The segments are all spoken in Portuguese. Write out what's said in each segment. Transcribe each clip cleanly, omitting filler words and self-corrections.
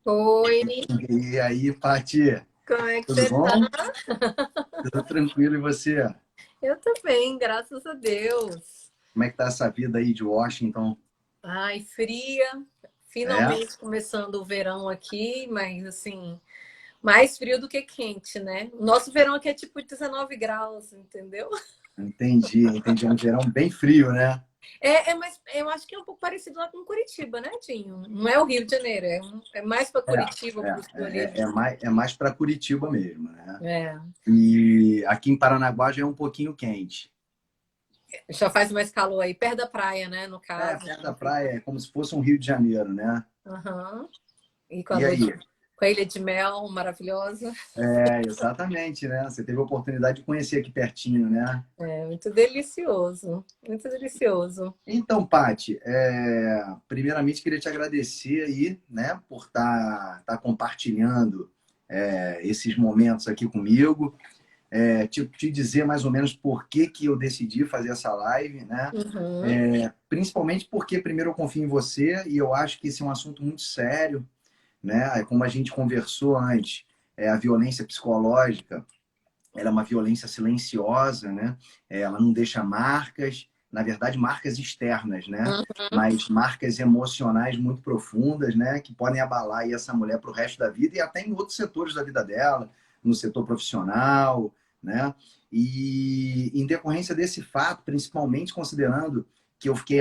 Oi, E aí, Paty, como é que tudo você tá? bom? Tudo tranquilo e você? Eu tô bem, graças a Deus. Como é que tá essa vida aí de Washington? Ai, fria. É? Finalmente começando o verão aqui, mas assim, mais frio do que quente, né? O nosso verão aqui é tipo 19 graus, entendeu? Entendi. É um verão bem frio, né? Mas eu acho que é um pouco parecido lá com Curitiba, né, Tinho? Não é o Rio de Janeiro, é mais para É, Curitiba, pro sul ali. é mais para Curitiba mesmo, né? É, E aqui em Paranaguá já é um pouquinho quente. já faz mais calor aí, perto da praia, né, no É, caso. perto da praia, é como se fosse um Rio de Janeiro, né? Aham. E com a E lua aí? com a ilha de mel maravilhosa. É, exatamente, né? Você teve a oportunidade de conhecer aqui pertinho, né? É muito delicioso, muito delicioso. Então, Paty, primeiramente queria te agradecer aí, né, por estar compartilhando esses momentos aqui comigo, te dizer mais ou menos por que que eu decidi fazer essa live, né? Uhum, Principalmente porque primeiro eu confio em você e eu acho que esse é um assunto muito sério, né? Como a gente conversou antes, a violência psicológica ela é uma violência silenciosa, né? Ela não deixa marcas, na verdade, marcas externas, né? uhum, Mas marcas emocionais muito profundas, né? Que podem abalar aí essa mulher para o resto da vida e até em outros setores da vida dela, no setor profissional, né? E em decorrência desse fato, principalmente considerando que eu fiquei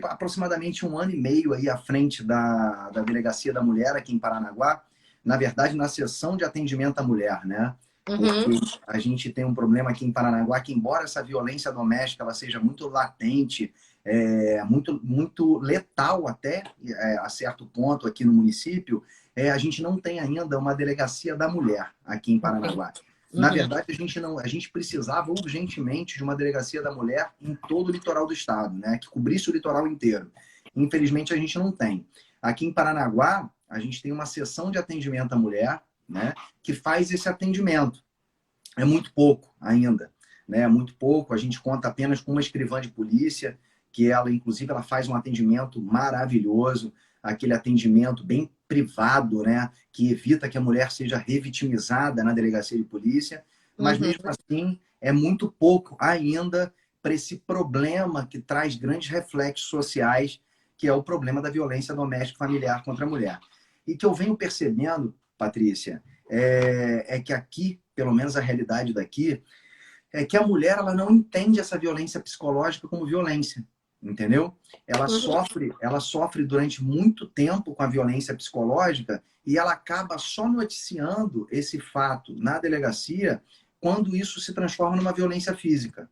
aproximadamente 1 ano e meio aí à frente da Delegacia da Mulher aqui em Paranaguá, na verdade, na seção de atendimento à mulher, né? Porque uhum, a gente tem um problema aqui em Paranaguá que, embora essa violência doméstica ela seja muito latente, muito letal até a certo ponto aqui no município, a gente não tem ainda uma delegacia da mulher aqui em Paranaguá. Na uhum, verdade, a gente não, a gente precisava urgentemente de uma delegacia da mulher em todo o litoral do estado, né, que cobrisse o litoral inteiro. Infelizmente, a gente não tem. Aqui em Paranaguá, a gente tem uma seção de atendimento à mulher, né, que faz esse atendimento. É muito pouco ainda, né? É muito pouco. A gente conta apenas com uma escrivã de polícia, que ela, inclusive, ela faz um atendimento maravilhoso, aquele atendimento bem privado, né? Que evita que a mulher seja revitimizada na delegacia de polícia. Mas uhum. mesmo assim, é muito pouco ainda para esse problema que traz grandes reflexos sociais, que é o problema da violência doméstica familiar contra a mulher. E que eu venho percebendo, Patrícia, é que aqui, pelo menos a realidade daqui, é que a mulher ela não entende essa violência psicológica como violência, entendeu? Ela sofre durante muito tempo com a violência psicológica e ela acaba só noticiando esse fato na delegacia quando isso se transforma numa violência física.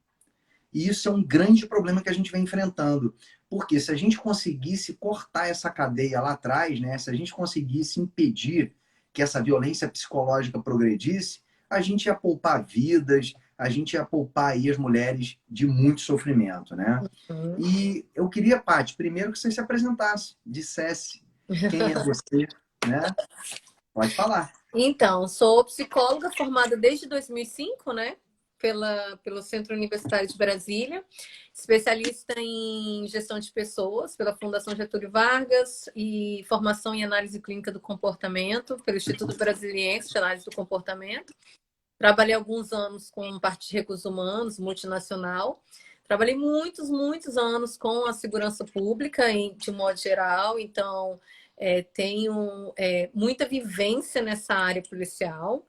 E isso é um grande problema que a gente vem enfrentando. Porque se a gente conseguisse cortar essa cadeia lá atrás, né, se a gente conseguisse impedir que essa violência psicológica progredisse, a gente ia poupar vidas, a gente ia poupar aí as mulheres de muito sofrimento, né? Uhum. E eu queria, Paty, primeiro que você se apresentasse, dissesse quem é você, né? Pode falar. Então, sou psicóloga formada desde 2005, né? Pelo Centro Universitário de Brasília, especialista em gestão de pessoas pela Fundação Getúlio Vargas e formação em análise clínica do comportamento pelo Instituto Brasiliense de Análise do Comportamento. Trabalhei alguns anos com parte de recursos humanos, multinacional. Trabalhei muitos anos com a segurança pública, de modo geral, então tenho muita vivência nessa área policial,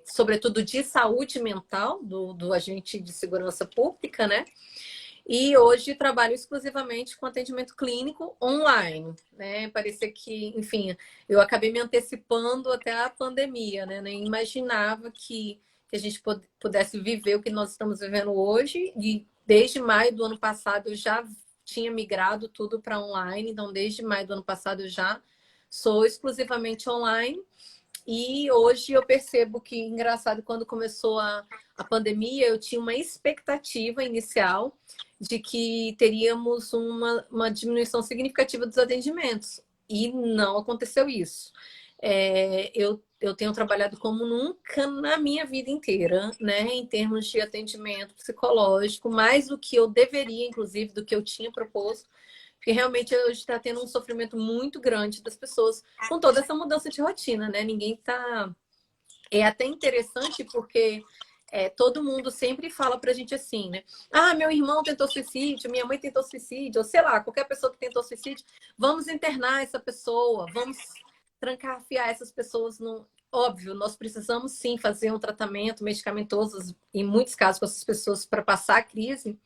sobretudo de saúde mental do agente de segurança pública, né? E hoje trabalho exclusivamente com atendimento clínico online, né? Parecia que, enfim, eu acabei me antecipando até a pandemia, né? Nem imaginava que a gente pudesse viver o que nós estamos vivendo hoje. E desde maio do ano passado eu já tinha migrado tudo para online, então desde maio do ano passado eu já sou exclusivamente online. E hoje eu percebo que, engraçado, quando começou a pandemia, eu tinha uma expectativa inicial de que teríamos uma diminuição significativa dos atendimentos. E não aconteceu isso. Eu tenho trabalhado como nunca na minha vida inteira, né, em termos de atendimento psicológico, mais do que eu deveria, inclusive, do que eu tinha proposto. Porque realmente hoje está tendo um sofrimento muito grande das pessoas com toda essa mudança de rotina, né? Ninguém tá. É até interessante porque todo mundo sempre fala pra gente assim, né? Ah, meu irmão tentou suicídio, minha mãe tentou suicídio, ou sei lá, qualquer pessoa que tentou suicídio, vamos internar essa pessoa, vamos trancafiar essas pessoas no. Óbvio, nós precisamos sim fazer um tratamento medicamentoso, em muitos casos, com essas pessoas para passar a crise,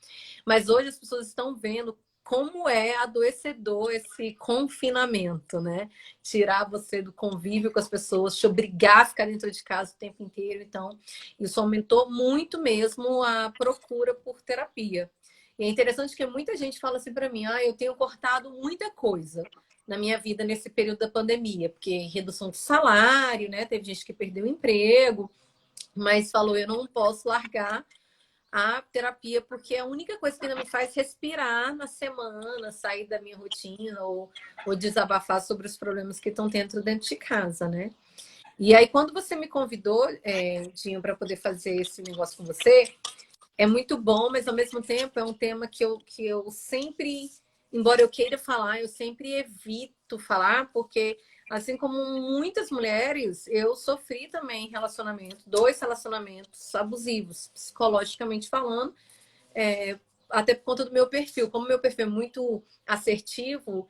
mas hoje as pessoas estão vendo como é adoecedor esse confinamento, né? Tirar você do convívio com as pessoas, te obrigar a ficar dentro de casa o tempo inteiro. Então, isso aumentou muito mesmo a procura por terapia. E é interessante que muita gente fala assim para mim: ah, eu tenho cortado muita coisa na minha vida nesse período da pandemia, porque redução de salário, né? Teve gente que perdeu o emprego, mas falou: eu não posso largar a terapia, porque é a única coisa que ainda me faz respirar na semana, sair da minha rotina ou desabafar sobre os problemas que estão dentro de casa, né? E aí, quando você me convidou, Dinho, para poder fazer esse negócio com você, é muito bom, mas ao mesmo tempo é um tema que eu sempre, embora eu queira falar, eu sempre evito falar, porque assim como muitas mulheres, eu sofri também relacionamento, 2 relacionamentos abusivos, psicologicamente falando, até por conta do meu perfil. Como meu perfil é muito assertivo,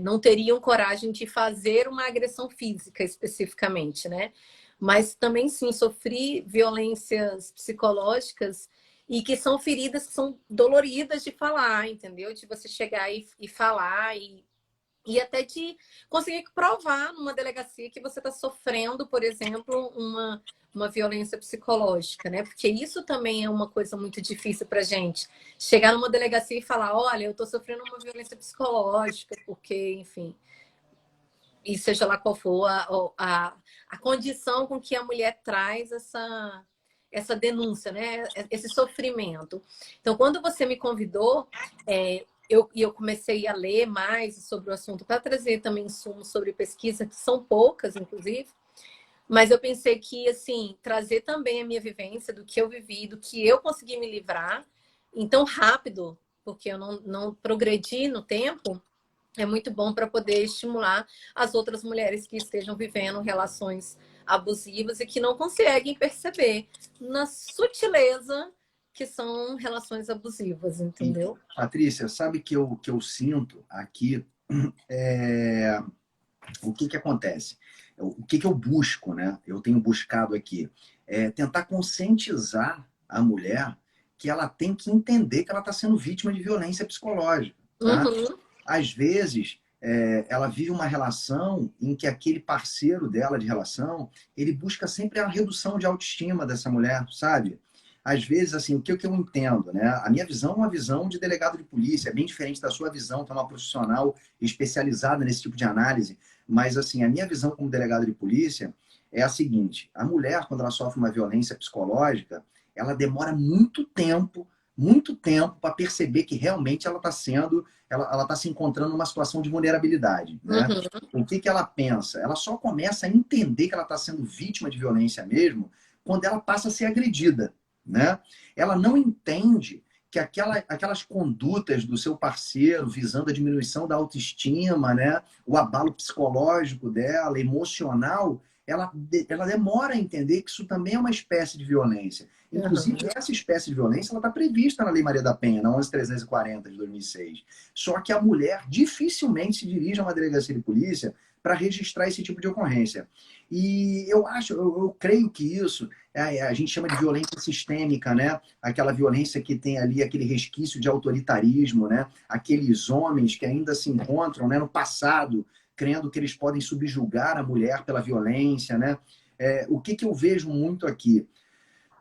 não teriam coragem de fazer uma agressão física especificamente, né? Mas também sim sofri violências psicológicas e que são feridas que são doloridas de falar, entendeu? De você chegar e falar e até de conseguir provar numa delegacia que você está sofrendo, por exemplo, uma violência psicológica, né? Porque isso também é uma coisa muito difícil para gente. Chegar numa delegacia e falar: olha, eu estou sofrendo uma violência psicológica, porque, enfim, e seja lá qual for a condição com que a mulher traz essa denúncia, né? Esse sofrimento. Então, quando você me convidou, eu comecei a ler mais sobre o assunto para trazer também insumos sobre pesquisa, que são poucas, inclusive, mas eu pensei que, assim, trazer também a minha vivência, do que eu vivi, do que eu consegui me livrar, então rápido, porque eu não progredi no tempo, é muito bom para poder estimular as outras mulheres que estejam vivendo relações abusivas e que não conseguem perceber na sutileza que são relações abusivas, E, entendeu? Patrícia, sabe que eu sinto aqui? É, o que acontece? O que eu busco, né? Eu tenho buscado aqui tentar conscientizar a mulher que ela tem que entender que ela está sendo vítima de violência psicológica, tá? Uhum, Às vezes, ela vive uma relação em que aquele parceiro dela de relação, ele busca sempre a redução de autoestima dessa mulher, sabe? Às vezes, assim, o que eu entendo, né? A minha visão é uma visão de delegado de polícia, é bem diferente da sua visão, que é uma profissional especializada nesse tipo de análise. Mas, assim, a minha visão como delegado de polícia é a seguinte: a mulher, quando ela sofre uma violência psicológica, ela demora muito tempo para perceber que realmente ela está sendo, ela está se encontrando numa situação de vulnerabilidade, né? uhum, O que ela pensa? Ela só começa a entender que ela está sendo vítima de violência mesmo quando ela passa a ser agredida, né? Ela não entende que aquelas condutas do seu parceiro visando a diminuição da autoestima, né? O abalo psicológico dela, emocional, ela demora a entender que isso também é uma espécie de violência. Inclusive, uhum. essa espécie de violência está prevista na Lei Maria da Penha, na 11.340 de 2006. Só que a mulher dificilmente se dirige a uma delegacia de polícia para registrar esse tipo de ocorrência. E eu creio que isso a gente chama de violência sistêmica, né? Aquela violência que tem ali aquele resquício de autoritarismo, né? Aqueles homens que ainda se encontram, né, no passado, crendo que eles podem subjugar a mulher pela violência, né? O que eu vejo muito aqui?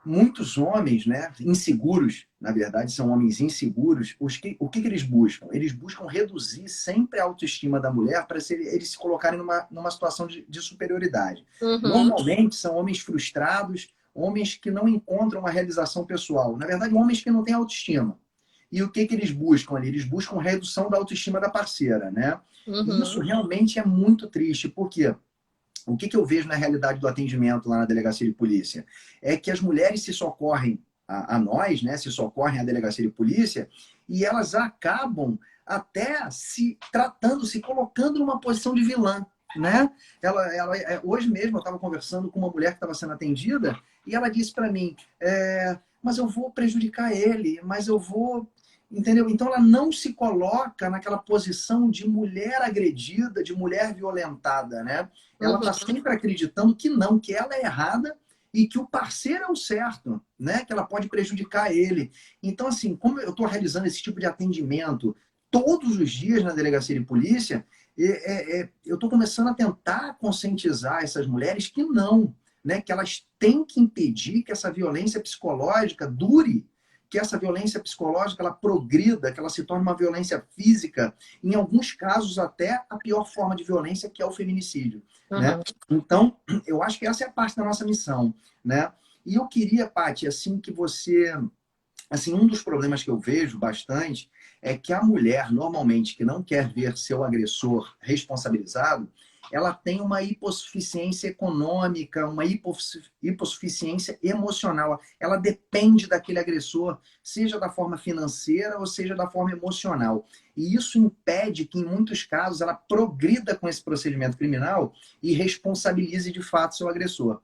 Muitos homens, né, inseguros, na verdade, são homens inseguros, o que eles buscam? Eles buscam reduzir sempre a autoestima da mulher para eles se colocarem numa situação de superioridade. Uhum. Normalmente são homens frustrados, homens que não encontram uma realização pessoal. Na verdade, homens que não têm autoestima. E o que eles buscam ali? Eles buscam redução da autoestima da parceira, né? E isso Uhum. realmente é muito triste, porque o que eu vejo na realidade do atendimento lá na delegacia de polícia? É que as mulheres se socorrem a nós, né, se socorrem à delegacia de polícia, e elas acabam até se tratando, se colocando numa posição de vilã, né? Hoje mesmo eu estava conversando com uma mulher que estava sendo atendida e ela disse para mim, mas eu vou prejudicar ele, mas eu vou... Entendeu? Então ela não se coloca naquela posição de mulher agredida, de mulher violentada, né? Ela está sempre acreditando que não, que ela é errada e que o parceiro é o certo, né? Que ela pode prejudicar ele. Então, assim, como eu estou realizando esse tipo de atendimento todos os dias na delegacia de polícia, eu estou começando a tentar conscientizar essas mulheres que não, né? Que elas têm que impedir que essa violência psicológica dure, que essa violência psicológica ela progrida, que ela se torne uma violência física, em alguns casos até a pior forma de violência, que é o feminicídio. Né? Então, eu acho que essa é a parte da nossa missão. Né? E eu queria, Paty, assim, que você... Assim, um dos problemas que eu vejo bastante é que a mulher, normalmente, que não quer ver seu agressor responsabilizado, ela tem uma hipossuficiência econômica, uma hipossuficiência emocional. Ela depende daquele agressor, seja da forma financeira ou seja da forma emocional. E isso impede que, em muitos casos, ela progrida com esse procedimento criminal e responsabilize de fato seu agressor.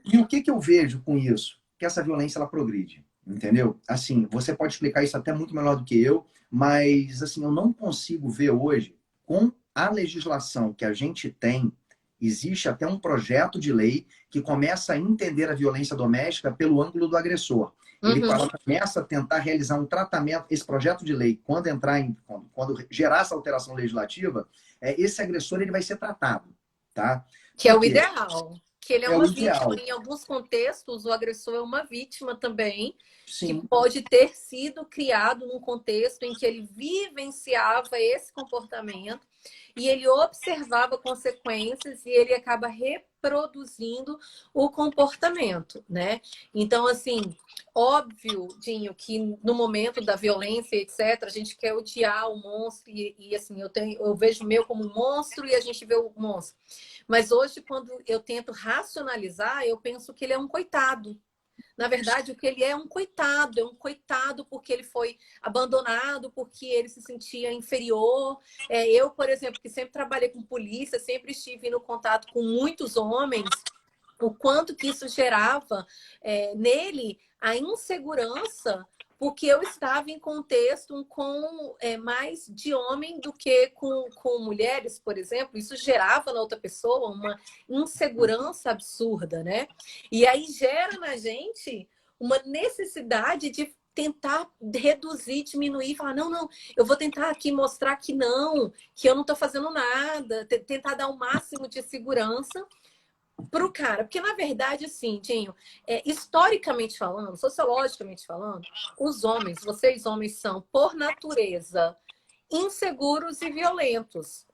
E o que eu vejo com isso? Que essa violência ela progride. Entendeu? Assim, você pode explicar isso até muito melhor do que eu, mas assim, eu não consigo ver hoje, com a legislação que a gente tem, existe até um projeto de lei que começa a entender a violência doméstica pelo ângulo do agressor. Ele começa a tentar realizar um tratamento, esse projeto de lei, quando gerar essa alteração legislativa, esse agressor ele vai ser tratado, tá? Que é o ideal. Que ele é uma vítima. Ideal. Em alguns contextos, o agressor é uma vítima também, Sim. que pode ter sido criado num contexto em que ele vivenciava esse comportamento e ele observava consequências e ele acaba reproduzindo o comportamento, né? Então, assim, óbvio, Dinho, que no momento da violência, etc., a gente quer odiar o monstro e assim, eu vejo o meu como um monstro e a gente vê o monstro. Mas hoje, quando eu tento racionalizar, eu penso que ele é um coitado. Na verdade, o que ele é um coitado porque ele foi abandonado, porque ele se sentia inferior. Eu, por exemplo, que sempre trabalhei com polícia, sempre estive no contato com muitos homens, o quanto que isso gerava nele a insegurança, porque eu estava em contexto com mais de homem do que com mulheres, por exemplo. Isso gerava na outra pessoa uma insegurança absurda, né? E aí gera na gente uma necessidade de tentar reduzir, diminuir, falar, não, eu vou tentar aqui mostrar que não, que eu não estou fazendo nada, tentar dar o máximo de segurança para o cara. Porque, na verdade, assim, Dinho, historicamente falando, sociologicamente falando, os homens, vocês homens são, por natureza, inseguros e violentos.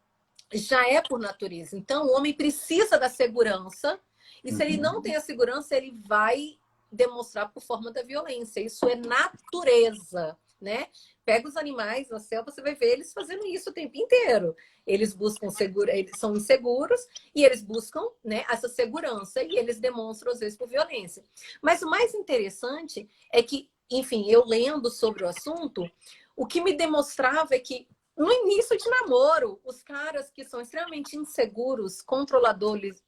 Já é por natureza. Então, o homem precisa da segurança e se ele não tem a segurança, ele vai demonstrar por forma da violência. Isso é natureza, né? Pega os animais na selva, você vai ver eles fazendo isso o tempo inteiro. Eles buscam eles são inseguros e eles buscam, né, essa segurança e eles demonstram às vezes por violência. Mas o mais interessante é que, enfim, eu lendo sobre o assunto, o que me demonstrava é que no início de namoro, os caras que são extremamente inseguros, controladores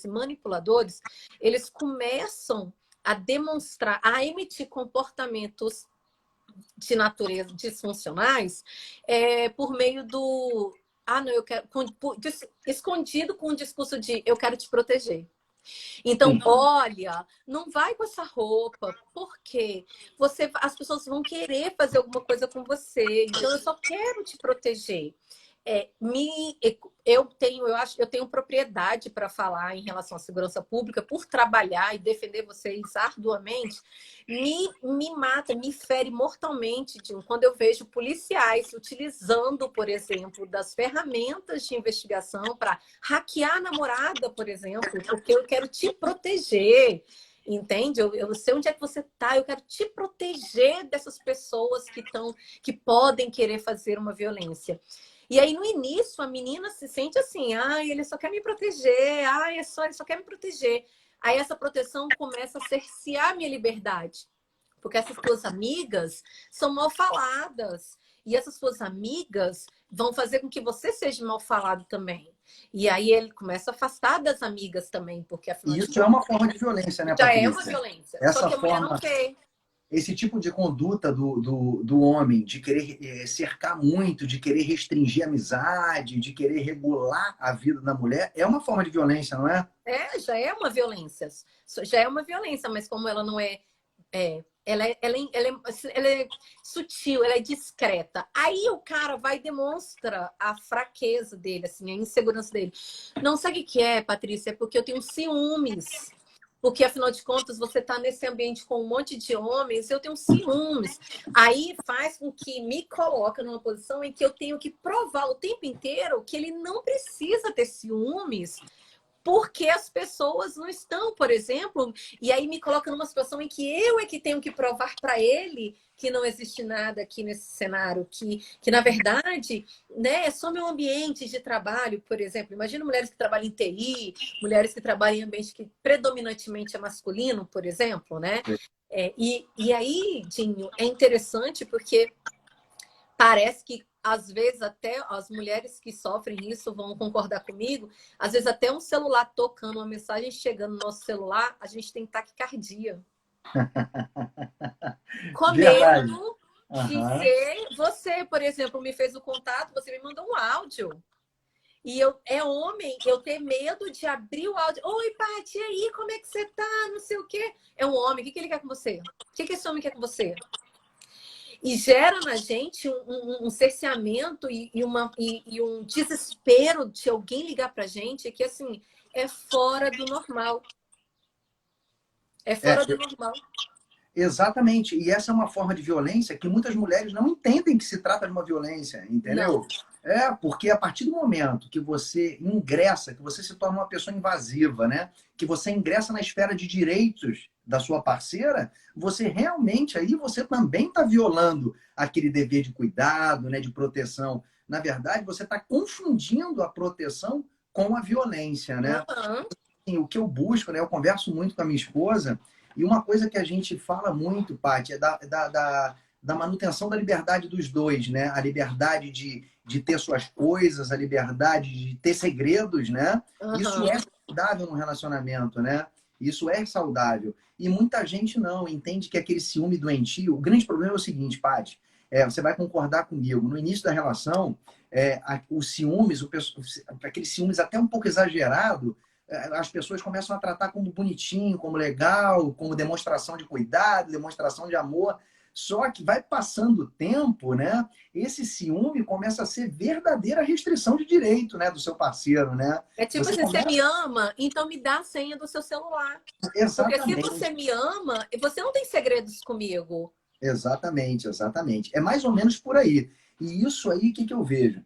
e manipuladores, eles começam a demonstrar, a emitir comportamentos de natureza disfuncionais por meio do... não, eu quero... escondido com o discurso de eu quero te proteger. Então, olha, não vai com essa roupa, porque as pessoas vão querer fazer alguma coisa com você. Então, eu só quero te proteger. Eu tenho propriedade para falar em relação à segurança pública por trabalhar e defender vocês arduamente. Me mata, me fere mortalmente quando eu vejo policiais utilizando, por exemplo, das ferramentas de investigação para hackear a namorada, por exemplo, porque eu quero te proteger. Entende? Eu sei onde é que você está, eu quero te proteger dessas pessoas que podem querer fazer uma violência. E aí, no início, a menina se sente assim, ele só quer me proteger, ele só quer me proteger. Aí essa proteção começa a cercear a minha liberdade. porque essas tuas amigas são mal faladas. E essas suas amigas vão fazer com que você seja mal falado também. E aí ele começa a afastar das amigas também, porque afinal E de isso é contas uma forma de violência, né, já é uma Patrícia? violência. Só Essa que a mulher não forma, vê. esse tipo de conduta do homem, de querer cercar muito, de querer restringir a amizade, de querer regular a vida da mulher, é uma forma de violência, não é? Já é uma violência. Já é uma violência, mas como ela não é, ela é sutil, ela é discreta. Aí o cara vai e demonstra a fraqueza dele, assim, a insegurança dele. Não sabe o que é, Patrícia? É porque eu tenho ciúmes. Porque, afinal de contas, você está nesse ambiente com um monte de homens, eu tenho ciúmes. Aí faz com que me coloque numa posição em que eu tenho que provar o tempo inteiro que ele não precisa ter ciúmes, porque as pessoas não estão, por exemplo, e aí me coloca numa situação em que eu é que tenho que provar para ele que não existe nada aqui nesse cenário, que na verdade, né, é só meu ambiente de trabalho, por exemplo. Imagina mulheres que trabalham em TI, mulheres que trabalham em ambiente que predominantemente é masculino, por exemplo, né? E aí, Dinho, é interessante porque parece que, às vezes, até as mulheres que sofrem isso vão concordar comigo. Às vezes, até um celular tocando, uma mensagem chegando no nosso celular, a gente tem taquicardia. Com Verdade. medo de Aham. ser... Você, por exemplo, me fez o contato, você me mandou um áudio. E é homem, eu ter medo de abrir o áudio. Oi, Paty, e aí, como é que você tá? Não sei o quê. É um homem, o que ele quer com você? O que esse homem quer com você? E gera na gente um cerceamento e um desespero de alguém ligar pra gente que, assim, é fora do normal. É É, fora do normal. exatamente. E essa é uma forma de violência que muitas mulheres não entendem que se trata de uma violência, Não. entendeu? Porque a partir do momento que você ingressa, que você se torna uma pessoa invasiva, né? Que você ingressa na esfera de direitos da sua parceira, você realmente aí você também está violando aquele dever de cuidado, né? De proteção. Na verdade, você está confundindo a proteção com a violência, né? Uhum. Assim, o que eu busco, né? Eu converso muito com a minha esposa e uma coisa que a gente fala muito, Paty, é da manutenção da liberdade dos dois, né? A liberdade de ter suas coisas, a liberdade de ter segredos, né? Isso é Uhum. saudável no relacionamento, né? Isso é saudável. E muita gente não entende que aquele ciúme doentio... O grande problema é o seguinte, Paty, você vai concordar comigo. No início da relação, os ciúmes, aquele ciúmes até um pouco exagerado, as pessoas começam a tratar como bonitinho, como legal, como demonstração de cuidado, demonstração de amor. Só que vai passando o tempo, né? Esse ciúme começa a ser verdadeira restrição de direito, né, do seu parceiro, né? É tipo Você assim, você começa me ama, então me dá a senha do seu celular. Porque se você exatamente, me ama, você não tem segredos comigo. exatamente, exatamente. É mais ou menos por aí. E isso aí, o que, que eu vejo?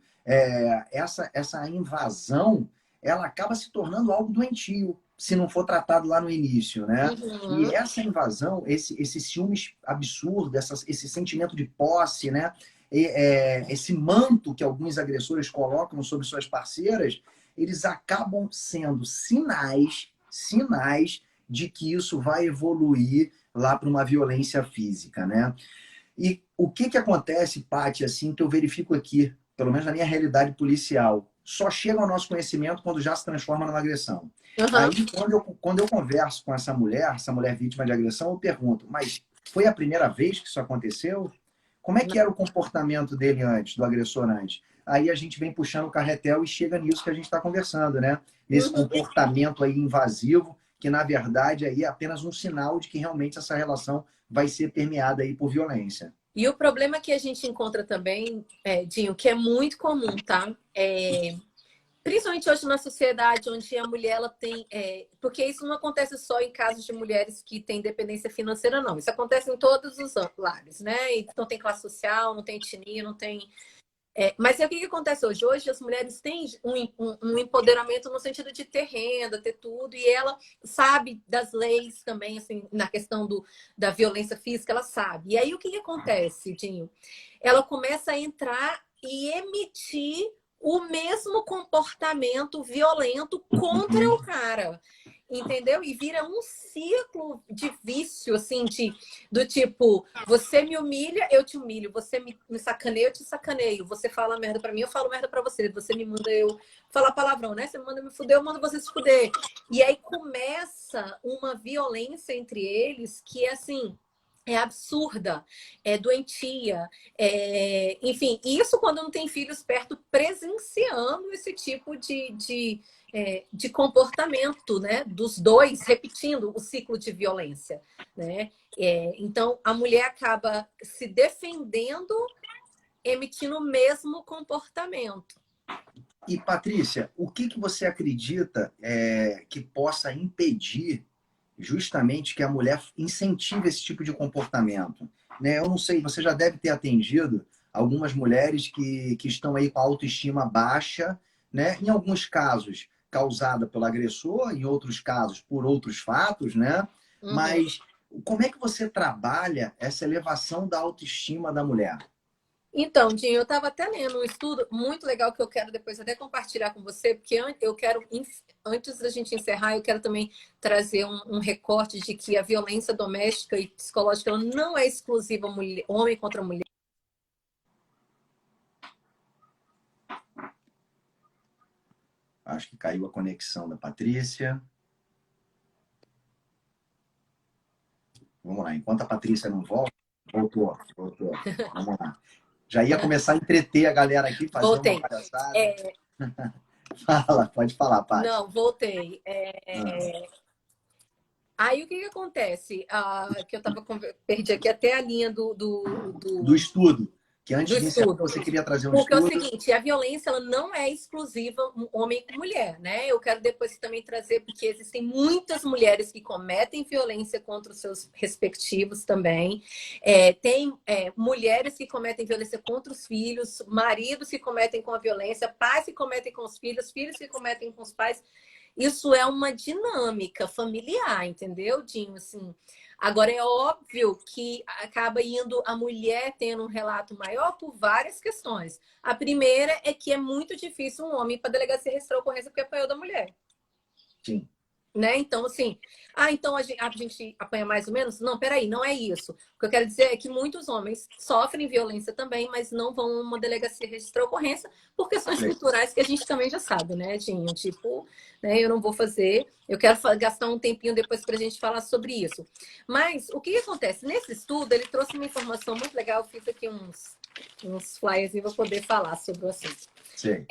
Essa invasão, ela acaba se tornando algo doentio, se não for tratado lá no início, né? E Uhum. essa invasão, esse ciúme absurdo, esse sentimento de posse, né? Esse manto que alguns agressores colocam sobre suas parceiras, eles acabam sendo sinais de que isso vai evoluir lá para uma violência física, né? E o que que acontece, Paty, assim, que eu verifico aqui, pelo menos na minha realidade policial, só chega ao nosso conhecimento quando já se transforma numa agressão. Uhum. Aí, quando eu converso com essa mulher vítima de agressão, eu pergunto, mas foi a primeira vez que isso aconteceu? Como é que era o comportamento dele antes, do agressor antes? Aí a gente vem puxando o carretel e chega nisso que a gente está conversando, né? Nesse Uhum. comportamento aí invasivo, que na verdade aí é apenas um sinal de que realmente essa relação vai ser permeada aí por violência. E o problema que a gente encontra também, Dinho, que é muito comum, tá? Principalmente hoje na sociedade, onde a mulher ela tem. Porque isso não acontece só em casos de mulheres que têm dependência financeira, não. Isso acontece em todos os lares, né? E não tem classe social, não tem etnia, não tem. Mas o que acontece hoje? Hoje as mulheres têm um empoderamento no sentido de ter renda, ter tudo, e ela sabe das leis também, assim, na questão da violência física, ela sabe. E aí o que acontece, Dinho? Ela começa a entrar e emitir o mesmo comportamento violento contra o cara. Entendeu? E vira um ciclo de vício, assim, do tipo, você me humilha, eu te humilho, você me sacaneia, eu te sacaneio, você fala merda pra mim, eu falo merda pra você, você me manda eu falar palavrão, né? Você me manda me fuder, eu mando você se fuder. E aí começa uma violência entre eles que, assim, é absurda, é doentia, enfim, isso quando não tem filhos perto presenciando esse tipo de comportamento, né, dos dois repetindo o ciclo de violência, né? Então a mulher acaba se defendendo, emitindo o mesmo comportamento. E, Patrícia, o que, que você acredita que possa impedir justamente que a mulher incentive esse tipo de comportamento? Né? Eu não sei, você já deve ter atendido algumas mulheres que estão aí com a autoestima baixa, né? Em alguns casos causada pelo agressor, em outros casos por outros fatos, né? Uhum. Mas como é que você trabalha essa elevação da autoestima da mulher? Então, Dinho, eu estava até lendo um estudo muito legal que eu quero depois até compartilhar com você, porque eu quero, antes da gente encerrar, eu quero também trazer um recorte de que a violência doméstica e psicológica ela não é exclusiva mulher, homem contra mulher. Acho que caiu a conexão da Patrícia. Vamos lá, enquanto a Patrícia não volta, voltou. Vamos lá. Já ia começar a entreter a galera aqui, fazer uma Voltei. palhaçada. Fala, pode falar, Paty. Não, voltei. Aí o que acontece? Que eu tava perdi aqui até a linha Do estudo, que do antes de encerrar estudo. você queria trazer um Porque é o estudo. seguinte, a violência ela não é exclusiva homem com mulher, né? Eu quero depois também trazer, porque existem muitas mulheres que cometem violência contra os seus respectivos também. Tem mulheres que cometem violência contra os filhos, maridos que cometem com a violência, pais que cometem com os filhos, filhos que cometem com os pais. Isso é uma dinâmica familiar, entendeu, Dinho? Assim, agora, é óbvio que acaba indo a mulher tendo um relato maior por várias questões. A primeira é que é muito difícil um homem ir para a delegacia registrar a ocorrência porque apanhou da mulher. Sim. Né? Então, assim, então a gente apanha mais ou menos? Não, peraí, não é isso. O que eu quero dizer é que muitos homens sofrem violência também, mas não vão a uma delegacia registrar ocorrência por questões culturais que a gente também já sabe, né, Dinho? Tipo, né, eu não vou fazer, eu quero gastar um tempinho depois para a gente falar sobre isso. Mas o que acontece? Nesse estudo, ele trouxe uma informação muito legal, eu fiz aqui uns flyers e vou poder falar sobre o assunto. Sim.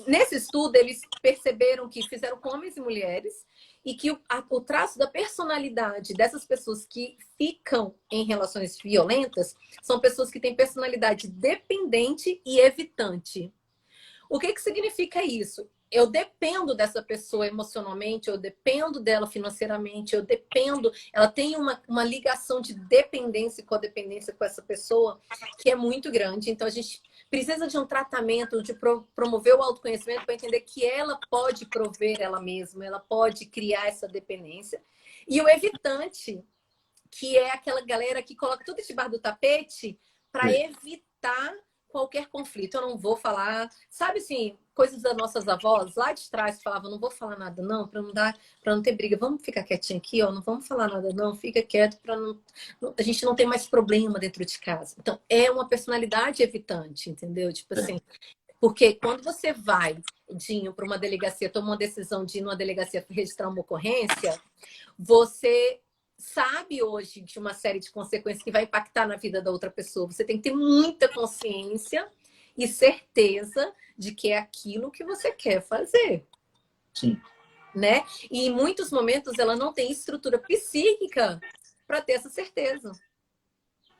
Nesse estudo, eles perceberam que fizeram com homens e mulheres e que o traço da personalidade dessas pessoas que ficam em relações violentas são pessoas que têm personalidade dependente e evitante. O que significa isso? Eu dependo dessa pessoa emocionalmente, eu dependo dela financeiramente, ela tem uma ligação de dependência e codependência com essa pessoa que é muito grande. Então, a gente precisa de um tratamento, de promover o autoconhecimento para entender que ela pode prover ela mesma, ela pode criar essa dependência. E o evitante, que é aquela galera que coloca tudo debaixo do tapete para evitar qualquer conflito. Eu não vou falar, sabe assim, coisas das nossas avós lá de trás que falavam, não vou falar nada não, para não ter briga. Vamos ficar quietinho aqui, ó, não vamos falar nada não, fica quieto para a gente não ter mais problema dentro de casa. Então, é uma personalidade evitante, entendeu? Tipo assim, porque quando você vai, Dinho, para uma delegacia, toma uma decisão de ir numa delegacia registrar uma ocorrência, você sabe hoje de uma série de consequências que vai impactar na vida da outra pessoa. Você tem que ter muita consciência e certeza de que é aquilo que você quer fazer. Sim. Né? E em muitos momentos ela não tem estrutura psíquica para ter essa certeza.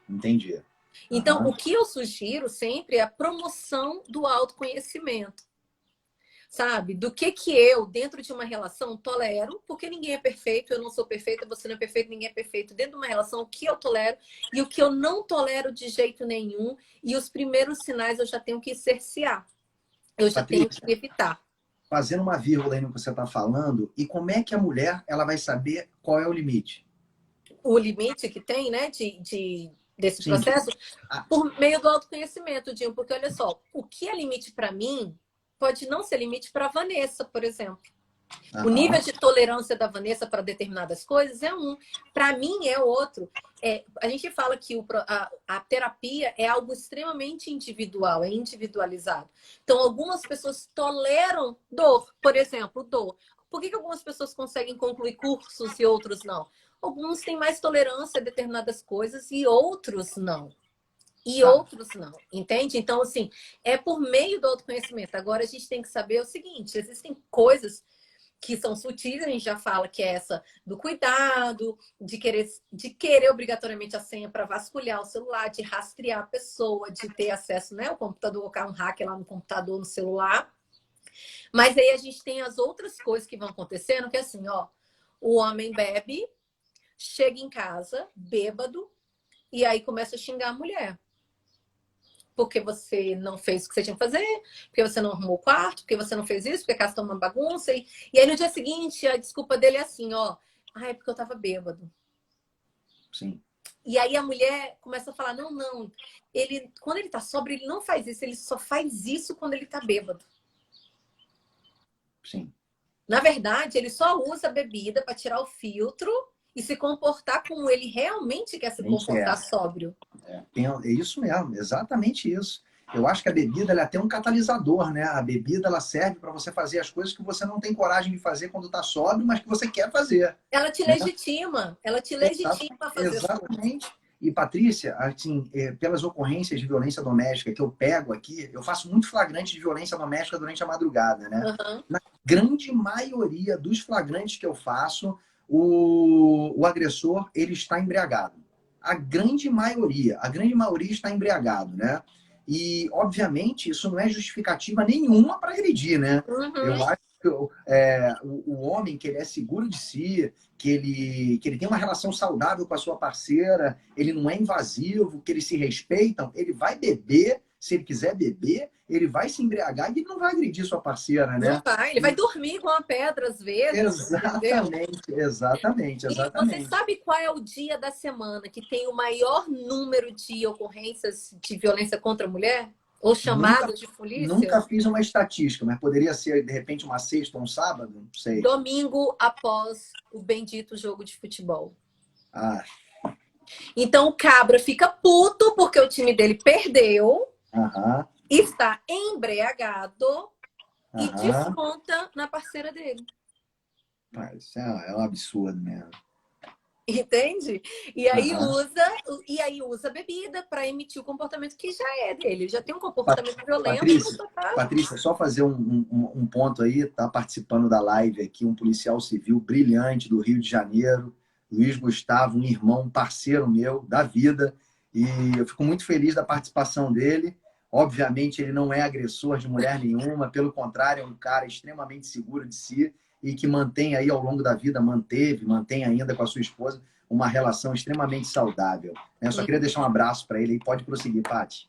Entendi. Então, o que eu sugiro sempre é a promoção do autoconhecimento. Sabe? Do que eu, dentro de uma relação, tolero, porque ninguém é perfeito, eu não sou perfeita, você não é perfeito, ninguém é perfeito. Dentro de uma relação, o que eu tolero e o que eu não tolero de jeito nenhum. E os primeiros sinais eu já tenho que cercear. Eu já tenho que evitar. Fazendo uma vírgula aí no que você está falando, e como é que a mulher ela vai saber qual é o limite? O limite que tem, né, desse processo, por meio do autoconhecimento, Dinho, porque olha só, o que é limite para mim pode não ser limite para Vanessa, por exemplo. O nível de tolerância da Vanessa para determinadas coisas é um. Para mim, é outro. A gente fala que a terapia é algo extremamente individual, é individualizado. Então, algumas pessoas toleram dor, por exemplo, dor. Por que algumas pessoas conseguem concluir cursos e outros não? Alguns têm mais tolerância a determinadas coisas e outros não. E outros não, entende? Então, assim, é por meio do autoconhecimento. Agora, a gente tem que saber o seguinte, existem coisas que são sutis, a gente já fala que é essa do cuidado, de querer obrigatoriamente a senha para vasculhar o celular, de rastrear a pessoa, de ter acesso, né, ao computador, colocar um hacker lá no computador, no celular. Mas aí a gente tem as outras coisas que vão acontecendo, que é assim, ó, o homem bebe, chega em casa, bêbado, e aí começa a xingar a mulher. Porque você não fez o que você tinha que fazer, porque você não arrumou o quarto, porque você não fez isso, porque a casa tá uma bagunça. E aí no dia seguinte, a desculpa dele é assim, ó. Ah, é porque eu tava bêbado. Sim. E aí a mulher começa a falar, não. Quando ele tá sóbrio, ele não faz isso. Ele só faz isso quando ele tá bêbado. Sim. Na verdade, ele só usa a bebida para tirar o filtro e se comportar como ele realmente quer se comportar sóbrio. É isso mesmo, exatamente isso. Eu acho que a bebida ela é até um catalisador, né? A bebida ela serve para você fazer as coisas que você não tem coragem de fazer quando está sóbrio, mas que você quer fazer. Ela te legitima, a fazer as coisas. Exatamente. E, Patrícia, assim, pelas ocorrências de violência doméstica que eu pego aqui, eu faço muito flagrante de violência doméstica durante a madrugada, né? Uhum. Na grande maioria dos flagrantes que eu faço, o agressor, ele está embriagado. A grande maioria está embriagado, né? E, obviamente, isso não é justificativa nenhuma para agredir, né? Uhum. Eu acho que o homem que ele é seguro de si, que ele tem uma relação saudável com a sua parceira, ele não é invasivo, que eles se respeitam, ele vai beber, se ele quiser beber, ele vai se embriagar e ele não vai agredir sua parceira, né? Não vai, ele vai dormir com uma pedra às vezes. Exatamente. E você sabe qual é o dia da semana que tem o maior número de ocorrências de violência contra a mulher? Ou chamado de polícia? Nunca fiz uma estatística, mas poderia ser, de repente, uma sexta ou um sábado? Não sei. Domingo após o bendito jogo de futebol. Ah. Então o cabra fica puto porque o time dele perdeu, está embriagado e desconta na parceira dele. Isso é um absurdo mesmo. Entende? E aí usa bebida para emitir o comportamento que já é dele. Ele já tem um comportamento violento. Patrícia, só fazer um ponto aí, tá participando da live aqui, um policial civil brilhante do Rio de Janeiro, Luiz Gustavo, um irmão, um parceiro meu da vida, e eu fico muito feliz da participação dele. Obviamente, ele não é agressor de mulher nenhuma, pelo contrário, é um cara extremamente seguro de si e que mantém aí ao longo da vida, mantém ainda com a sua esposa uma relação extremamente saudável. Eu só queria deixar um abraço para ele e pode prosseguir, Paty.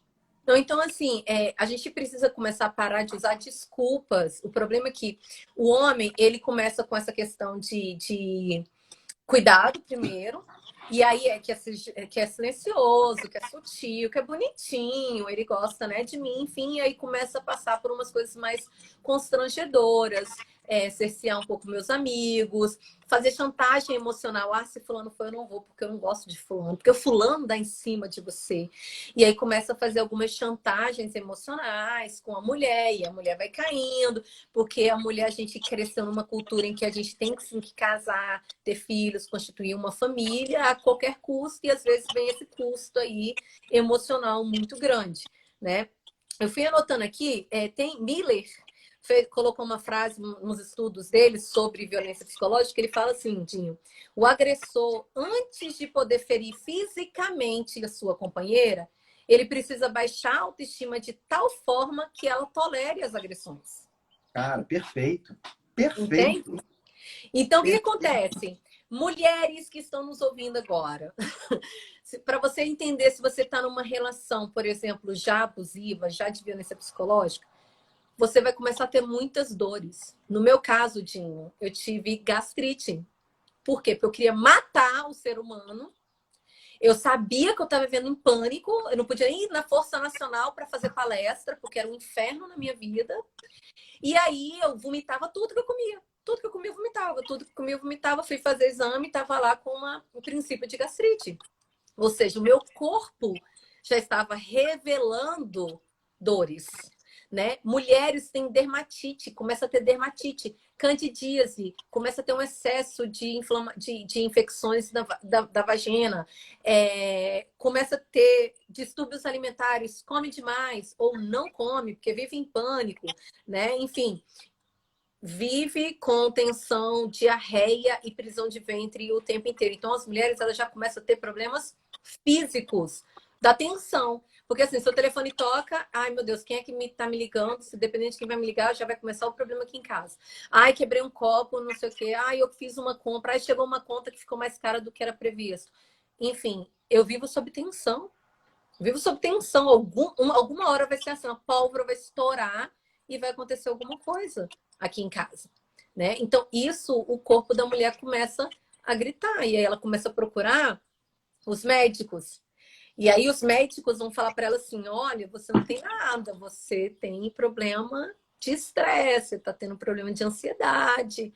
Então, assim, a gente precisa começar a parar de usar desculpas. O problema é que o homem, ele começa com essa questão de cuidado primeiro, e aí que é silencioso, que é sutil, que é bonitinho, ele gosta, né, de mim, enfim, e aí começa a passar por umas coisas mais constrangedoras, cercear um pouco meus amigos, fazer chantagem emocional. Ah, se fulano foi, eu não vou, porque eu não gosto de fulano, porque o fulano dá em cima de você. E aí começa a fazer algumas chantagens emocionais com a mulher, e a mulher vai caindo, porque a mulher, a gente cresceu numa cultura em que a gente tem sim, que casar, ter filhos, constituir uma família a qualquer custo, e às vezes vem esse custo aí emocional muito grande, né? Eu fui anotando aqui, tem Miller colocou uma frase nos estudos dele sobre violência psicológica, ele fala assim, Dinho, o agressor, antes de poder ferir fisicamente a sua companheira, ele precisa baixar a autoestima de tal forma que ela tolere as agressões. Cara, perfeito. Perfeito. Entende? Então, o que acontece? Mulheres que estão nos ouvindo agora, para você entender se você está numa relação, por exemplo, já abusiva, já de violência psicológica, você vai começar a ter muitas dores. No meu caso, Dinho, eu tive gastrite. Por quê? Porque eu queria matar o ser humano. Eu sabia que eu estava vivendo em pânico. Eu não podia ir na Força Nacional para fazer palestra, porque era um inferno na minha vida. E aí eu vomitava tudo que eu comia. Tudo que eu comia, eu vomitava. Tudo que eu comia, eu vomitava. Fui fazer exame, estava lá com um princípio de gastrite. Ou seja, o meu corpo já estava revelando dores, né? Mulheres têm dermatite, começa a ter dermatite, candidíase, começa a ter um excesso de infecções da vagina, começa a ter distúrbios alimentares, come demais ou não come, porque vive em pânico, né? Enfim, vive com tensão, diarreia e prisão de ventre o tempo inteiro. Então, as mulheres elas já começam a ter problemas físicos da tensão. Porque assim, seu telefone toca, ai meu Deus, quem é que tá me ligando? Se dependendo de quem vai me ligar, já vai começar o problema aqui em casa. Ai, quebrei um copo, não sei o quê. Ai, eu fiz uma compra, ai, chegou uma conta que ficou mais cara do que era previsto. Enfim, eu vivo sob tensão. Vivo sob tensão. Alguma hora vai ser assim, a pólvora vai estourar e vai acontecer alguma coisa aqui em casa, né? Então, isso, o corpo da mulher começa a gritar. E aí ela começa a procurar os médicos. E aí os médicos vão falar para ela assim, olha, você não tem nada, você tem problema de estresse, você tá tendo problema de ansiedade.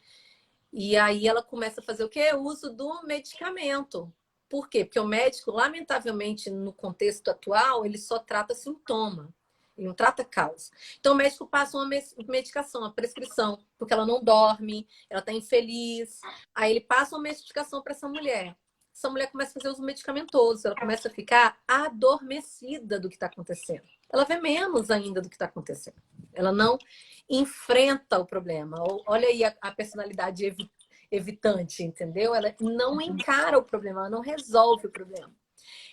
E aí ela começa a fazer o quê? O uso do medicamento. Por quê? Porque o médico, lamentavelmente, no contexto atual, ele só trata sintoma. Ele não trata causa. Então, o médico passa uma medicação, uma prescrição, porque ela não dorme, ela está infeliz. Aí ele passa uma medicação para essa mulher. Essa mulher começa a fazer uso medicamentoso, ela começa a ficar adormecida do que está acontecendo. Ela vê menos ainda do que está acontecendo. Ela não enfrenta o problema. Olha aí a personalidade evitante, entendeu? Ela não encara o problema, ela não resolve o problema.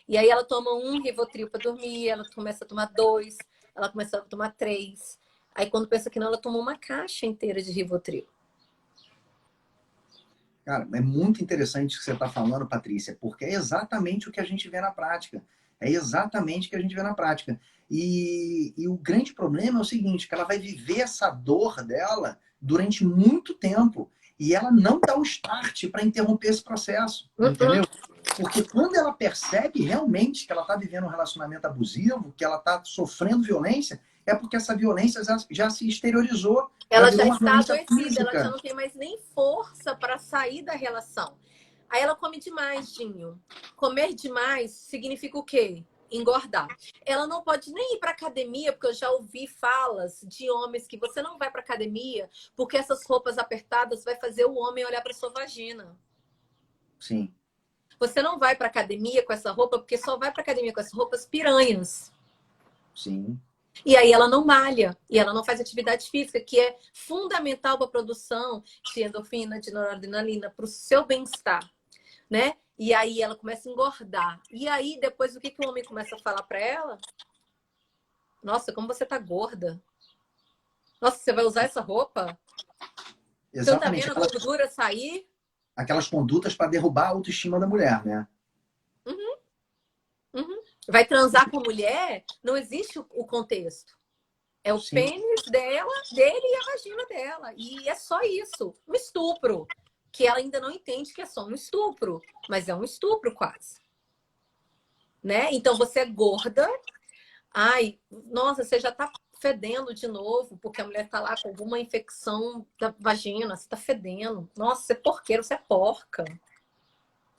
E aí ela toma um Rivotril para dormir, ela começa a tomar 2, ela começa a tomar 3. Aí quando pensa que não, ela toma uma caixa inteira de Rivotril. Cara, é muito interessante o que você está falando, Patrícia, porque é exatamente o que a gente vê na prática. É exatamente o que a gente vê na prática. E o grande problema é o seguinte, que ela vai viver essa dor dela durante muito tempo. E ela não dá o start para interromper esse processo, entendeu? Porque quando ela percebe realmente que ela está vivendo um relacionamento abusivo, que ela está sofrendo violência, é porque essa violência já se exteriorizou. Ela já virou uma está violência adoecida, ela já física. não tem mais nem força para sair da relação. Aí ela come demais, Dinho. Comer demais significa o quê? Engordar. Ela não pode nem ir para academia, porque eu já ouvi falas de homens que você não vai para academia porque essas roupas apertadas vai fazer o homem olhar para sua vagina. Sim. Você não vai para academia com essa roupa porque só vai para academia com essas roupas piranhas. Sim. E aí ela não malha, e ela não faz atividade física, que é fundamental para a produção de endorfina, de noradrenalina, para o seu bem-estar, né? E aí ela começa a engordar. E aí depois o que o homem começa a falar para ela? Nossa, como você tá gorda. Nossa, você vai usar essa roupa? Você não tá Exatamente. vendo a gordura sair? Aquelas condutas para derrubar a autoestima da mulher, né? Uhum, uhum. Vai transar com mulher? Não existe o contexto. É o Sim. pênis dela, dele e a vagina dela. E é só isso. Um estupro. Que ela ainda não entende que é só um estupro. Mas é um estupro quase. Né? Então você é gorda. Ai, nossa, você já tá fedendo de novo, porque a mulher tá lá com alguma infecção da vagina. Você tá fedendo. Nossa, você é porqueiro, você é porca.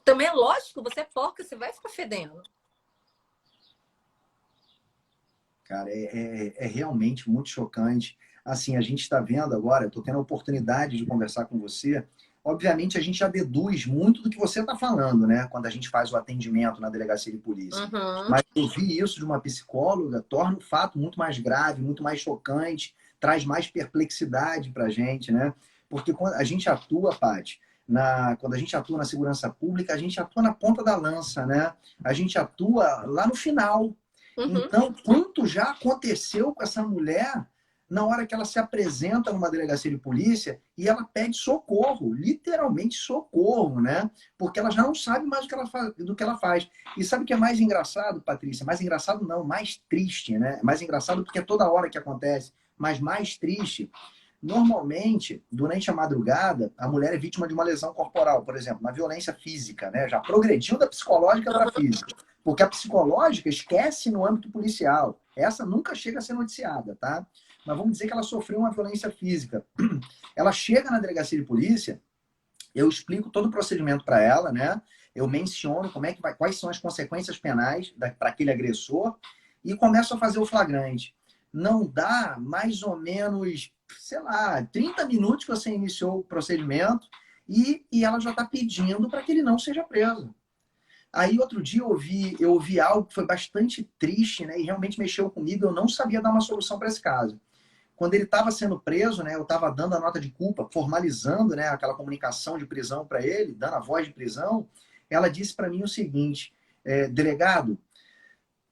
Também é lógico, você é porca, você vai ficar fedendo. Cara, é realmente muito chocante. Assim, a gente está vendo agora, eu estou tendo a oportunidade de conversar com você. Obviamente, a gente já deduz muito do que você está falando, né? Quando a gente faz o atendimento na delegacia de polícia. Uhum. Mas ouvir isso de uma psicóloga torna o fato muito mais grave, muito mais chocante, traz mais perplexidade para a gente, né? Porque quando a gente atua, Paty, quando a gente atua na segurança pública, a gente atua na ponta da lança, né? A gente atua lá no final. Uhum. Então, quanto já aconteceu com essa mulher na hora que ela se apresenta numa delegacia de polícia e ela pede socorro, literalmente socorro, né? Porque ela já não sabe mais do que ela faz. E sabe o que é mais engraçado, Patrícia? Mais engraçado não, mais triste, né? Mais engraçado porque é toda hora que acontece, mas mais triste. Normalmente, durante a madrugada, a mulher é vítima de uma lesão corporal, por exemplo, uma violência física, né? Já progrediu da psicológica para a física. Porque a psicológica esquece no âmbito policial. Essa nunca chega a ser noticiada, tá? Mas vamos dizer que ela sofreu uma violência física. Ela chega na delegacia de polícia, eu explico todo o procedimento para ela, né? Eu menciono como é que vai, quais são as consequências penais para aquele agressor e começo a fazer o flagrante. Não dá mais ou menos, sei lá, 30 minutos que você iniciou o procedimento e ela já está pedindo para que ele não seja preso. Aí outro dia eu ouvi algo que foi bastante triste, né? E realmente mexeu comigo. Eu não sabia dar uma solução para esse caso. Quando ele estava sendo preso, né? Eu estava dando a nota de culpa, formalizando, né? Aquela comunicação de prisão para ele, dando a voz de prisão. Ela disse para mim o seguinte: delegado,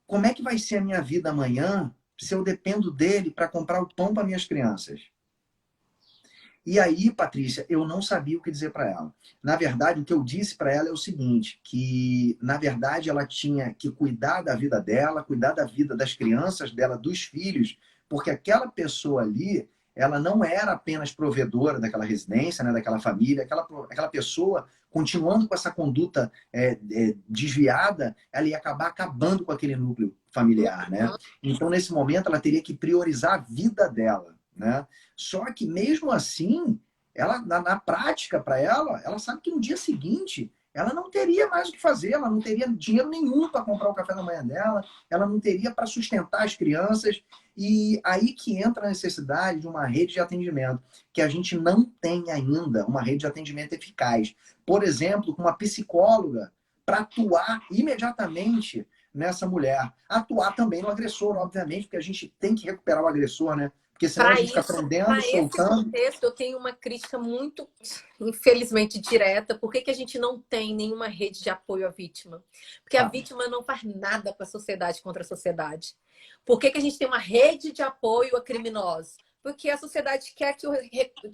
como é que vai ser a minha vida amanhã se eu dependo dele para comprar o pão para minhas crianças? E aí, Patrícia, eu não sabia o que dizer para ela. Na verdade, o que eu disse para ela é o seguinte, que, na verdade, ela tinha que cuidar da vida dela, cuidar da vida das crianças dela, dos filhos, porque aquela pessoa ali, ela não era apenas provedora daquela residência, né, daquela família, aquela pessoa, continuando com essa conduta desviada, ela ia acabar acabando com aquele núcleo familiar, né? Então, nesse momento, ela teria que priorizar a vida dela, né? Só que mesmo assim, ela na prática para ela sabe que no dia seguinte ela não teria mais o que fazer, ela não teria dinheiro nenhum para comprar o café da manhã dela, ela não teria para sustentar as crianças. E aí que entra a necessidade de uma rede de atendimento, que a gente não tem ainda uma rede de atendimento eficaz. Por exemplo, com uma psicóloga para atuar imediatamente nessa mulher. Atuar também no agressor, obviamente, porque a gente tem que recuperar o agressor, né? Porque senão a gente fica prendendo, esse soltando. contexto, eu tenho uma crítica muito, infelizmente, direta. Por que a gente não tem nenhuma rede de apoio à vítima? Porque a vítima não faz nada para a sociedade contra a sociedade. Por que a gente tem uma rede de apoio a criminosos? Porque a sociedade quer que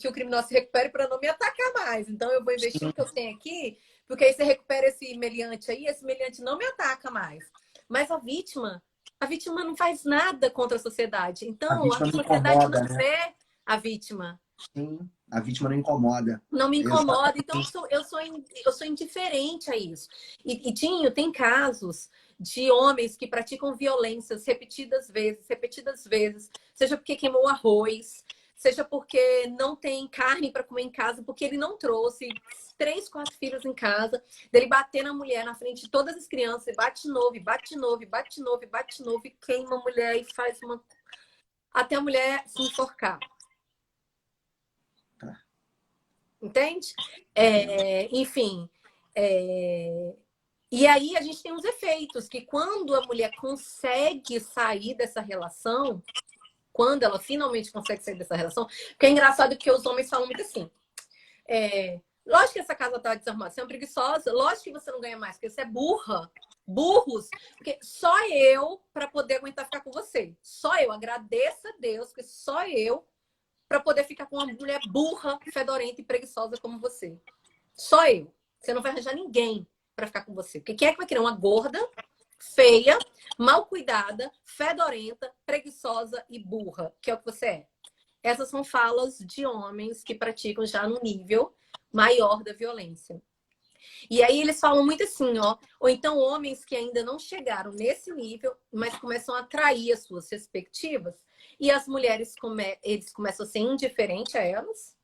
o criminoso se recupere para não me atacar mais. Então, eu vou investir o que eu tenho aqui, porque aí você recupera esse meliante aí, esse meliante não me ataca mais. Mas a vítima não faz nada contra a sociedade. A Então, a vítima não sociedade incomoda, não né? vê a vítima. Sim, a vítima não incomoda. Não me incomoda. Então, Exatamente. eu sou indiferente a isso. Tinho, tem casos de homens que praticam violências repetidas vezes, seja porque queimou arroz, seja porque não tem carne para comer em casa, porque ele não trouxe 3, 4 filhos em casa, dele bater na mulher na frente de todas as crianças, e bate de novo, e bate de novo, e bate de novo, e bate de novo, e queima a mulher e faz uma. Até a mulher se enforcar. Entende? Enfim. E aí a gente tem os efeitos, que quando a mulher consegue sair dessa relação, quando ela finalmente consegue sair dessa relação, porque é engraçado que os homens falam muito assim. Lógico que essa casa tá desarrumada, você é uma preguiçosa, lógico que você não ganha mais, porque você é burra. Burros, porque só eu para poder aguentar ficar com você. Só eu, agradeça a Deus, porque só eu para poder ficar com uma mulher burra, fedorenta e preguiçosa como você. Só eu. Você não vai arranjar ninguém para ficar com você. Porque quem é que vai querer uma gorda, feia, mal cuidada, fedorenta, preguiçosa e burra, que é o que você é? Essas são falas de homens que praticam já no nível maior da violência. E aí eles falam muito assim, ó, ou então homens que ainda não chegaram nesse nível, mas começam a atrair as suas respectivas, e as mulheres eles começam a ser indiferentes a elas,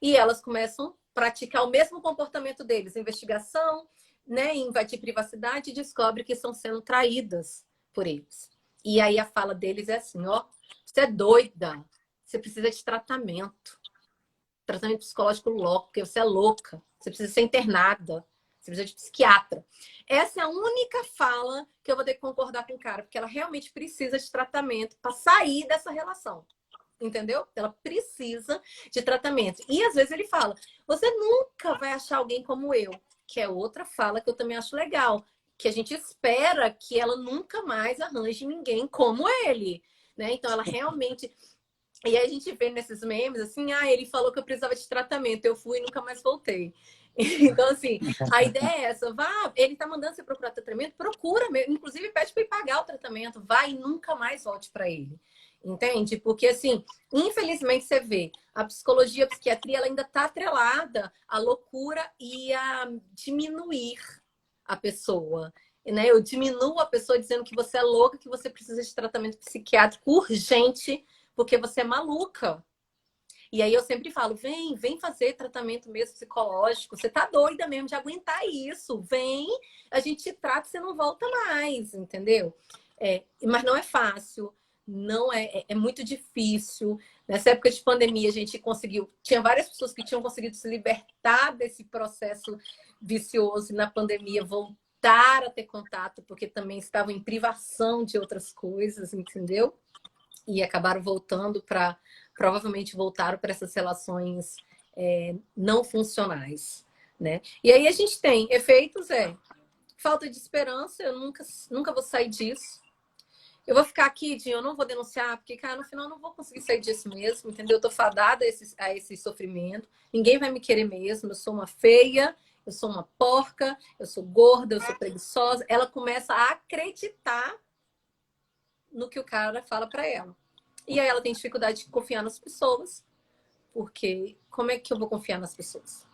e elas começam a praticar o mesmo comportamento deles, investigação, né, invadir privacidade, e descobre que estão sendo traídas por eles. E aí a fala deles é assim, ó, você é doida, você precisa de tratamento psicológico louco, porque você é louca, você precisa ser internada, você precisa de psiquiatra. Essa é a única fala que eu vou ter que concordar com o cara, porque ela realmente precisa de tratamento para sair dessa relação. Entendeu? Ela precisa de tratamento. E às vezes ele fala: você nunca vai achar alguém como eu, que é outra fala que eu também acho legal, que a gente espera que ela nunca mais arranje ninguém como ele, né? Então ela realmente. E aí a gente vê nesses memes assim, ele falou que eu precisava de tratamento, eu fui e nunca mais voltei. Então, assim, a ideia é essa, ele tá mandando você procurar tratamento, procura mesmo, inclusive pede para ele pagar o tratamento, vai e nunca mais volte para ele. Entende? Porque, assim, infelizmente você vê, a psicologia, a psiquiatria, ela ainda tá atrelada à loucura e a diminuir a pessoa. né? Eu diminuo a pessoa dizendo que você é louca, que você precisa de tratamento psiquiátrico urgente, porque você é maluca. E aí eu sempre falo, vem fazer tratamento mesmo psicológico. Você tá doida mesmo de aguentar isso. Vem, a gente te trata e você não volta mais, entendeu? Mas não é fácil, não é muito difícil. Nessa época de pandemia, a gente conseguiu. Tinha várias pessoas que tinham conseguido se libertar desse processo vicioso e na pandemia voltar a ter contato, porque também estavam em privação de outras coisas, entendeu? E acabaram voltando para. Provavelmente voltaram para essas relações não funcionais, né? E aí a gente tem efeitos, falta de esperança, eu nunca vou sair disso. Eu vou ficar aqui, Dinho, eu não vou denunciar, porque, cara, no final eu não vou conseguir sair disso mesmo, entendeu? Eu tô fadada a esse sofrimento, ninguém vai me querer mesmo, eu sou uma feia, eu sou uma porca, eu sou gorda, eu sou preguiçosa. Ela começa a acreditar no que o cara fala para ela. E aí ela tem dificuldade de confiar nas pessoas, porque como é que eu vou confiar nas pessoas?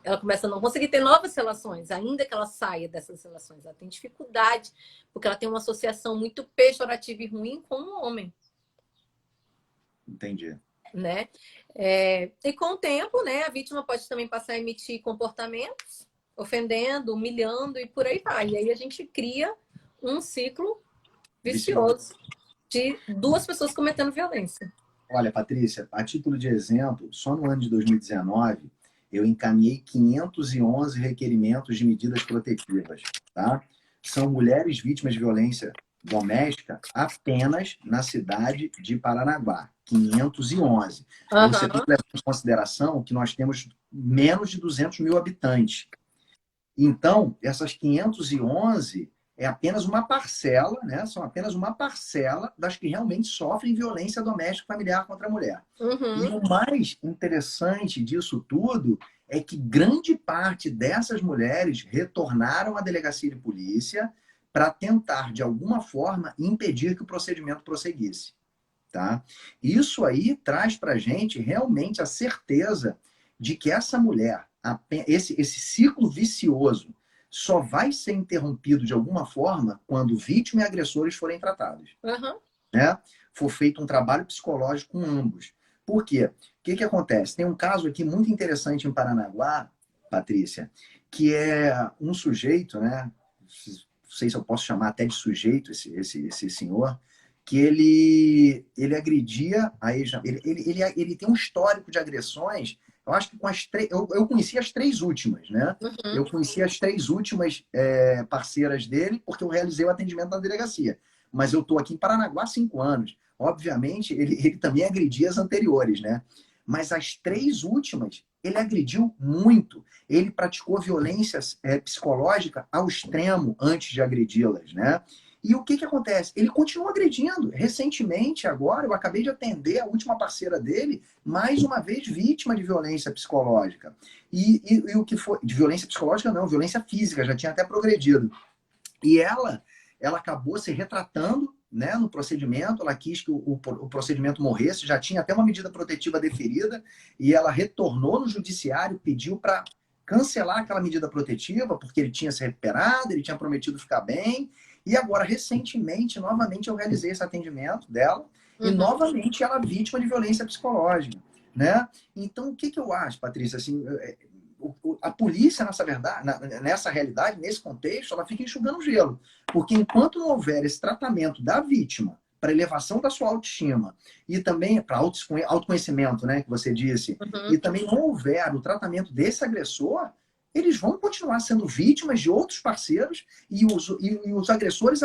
Ela começa a não conseguir ter novas relações, ainda que ela saia dessas relações. Ela tem dificuldade, porque ela tem uma associação muito pejorativa e ruim com o homem. Entendi. Né? E com o tempo, né, a vítima pode também passar a emitir comportamentos, ofendendo, humilhando e por aí vai. E aí a gente cria um ciclo vicioso de duas pessoas cometendo violência. Olha, Patrícia, a título de exemplo, só no ano de 2019, eu encaminhei 511 requerimentos de medidas protetivas, tá? São mulheres vítimas de violência doméstica apenas na cidade de Paranaguá, 511. Uhum. Você tem que levar em consideração que nós temos menos de 200 mil habitantes. Então, essas 511 é apenas uma parcela, né? São apenas uma parcela das que realmente sofrem violência doméstica familiar contra a mulher. Uhum. E o mais interessante disso tudo é que grande parte dessas mulheres retornaram à delegacia de polícia para tentar, de alguma forma, impedir que o procedimento prosseguisse. Tá? Isso aí traz para a gente realmente a certeza de que essa mulher, esse ciclo vicioso, só vai ser interrompido de alguma forma quando vítima e agressores forem tratados. Uhum. Né? For feito um trabalho psicológico com ambos. Por quê? O que acontece? Tem um caso aqui muito interessante em Paranaguá, Patrícia, que é um sujeito, né? Não sei se eu posso chamar até de sujeito esse senhor, que ele agredia a ele tem um histórico de agressões. Eu acho que com as três. Eu conheci as três últimas, né? Uhum. Eu conheci as três últimas parceiras dele, porque eu realizei o atendimento na delegacia. Mas eu estou aqui em Paranaguá há 5 anos. Obviamente, ele também agredia as anteriores, né? Mas as três últimas, ele agrediu muito. Ele praticou violência psicológica ao extremo antes de agredi-las, né? E o que acontece? Ele continua agredindo. Recentemente, agora, eu acabei de atender a última parceira dele, mais uma vez vítima de violência psicológica. E o que foi? De violência psicológica, não, violência física, já tinha até progredido. E ela acabou se retratando, né, no procedimento, ela quis que o procedimento morresse, já tinha até uma medida protetiva deferida, e ela retornou no judiciário, pediu para cancelar aquela medida protetiva, porque ele tinha se recuperado, ele tinha prometido ficar bem, e agora, recentemente, novamente eu realizei esse atendimento dela, e novamente ela é vítima de violência psicológica, né? Então, o que eu acho, Patrícia, assim, a polícia, nessa realidade, nesse contexto, ela fica enxugando gelo. Porque enquanto não houver esse tratamento da vítima para elevação da sua autoestima e também para autoconhecimento, né, que você disse, e também não houver o tratamento desse agressor, eles vão continuar sendo vítimas de outros parceiros e os agressores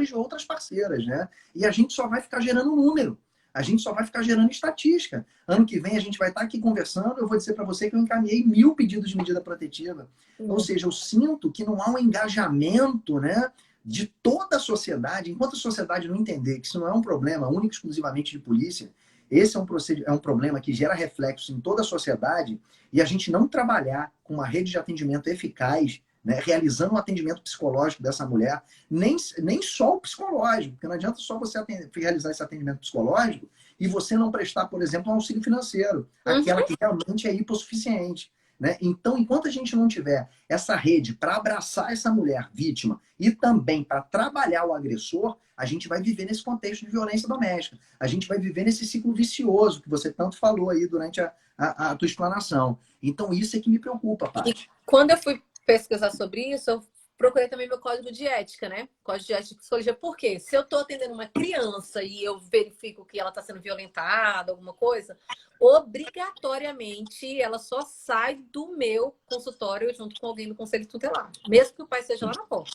de outras parceiras, né? E a gente só vai ficar gerando número. A gente só vai ficar gerando estatística. Ano que vem a gente vai estar aqui conversando, eu vou dizer para você que eu encaminhei 1000 pedidos de medida protetiva. Ou seja, eu sinto que não há um engajamento, né, de toda a sociedade. Enquanto a sociedade não entender que isso não é um problema único e exclusivamente de polícia, esse é um problema que gera reflexo em toda a sociedade, e a gente não trabalhar com uma rede de atendimento eficaz, né, realizando um atendimento psicológico dessa mulher, nem só o psicológico, porque não adianta só você realizar esse atendimento psicológico e você não prestar, por exemplo, um auxílio financeiro, aquela que realmente é hipossuficiente. né? Então, enquanto a gente não tiver essa rede para abraçar essa mulher vítima e também para trabalhar o agressor, a gente vai viver nesse contexto de violência doméstica. A gente vai viver nesse ciclo vicioso que você tanto falou aí durante a tua explanação. Então, isso é que me preocupa, E Paty. quando eu fui pesquisar sobre isso, eu procurei também meu código de ética, né? Código de ética de psicologia. Por quê? Se eu estou atendendo uma criança e eu verifico que ela está sendo violentada, alguma coisa, obrigatoriamente ela só sai do meu consultório junto com alguém do conselho tutelar, mesmo que o pai esteja lá na porta.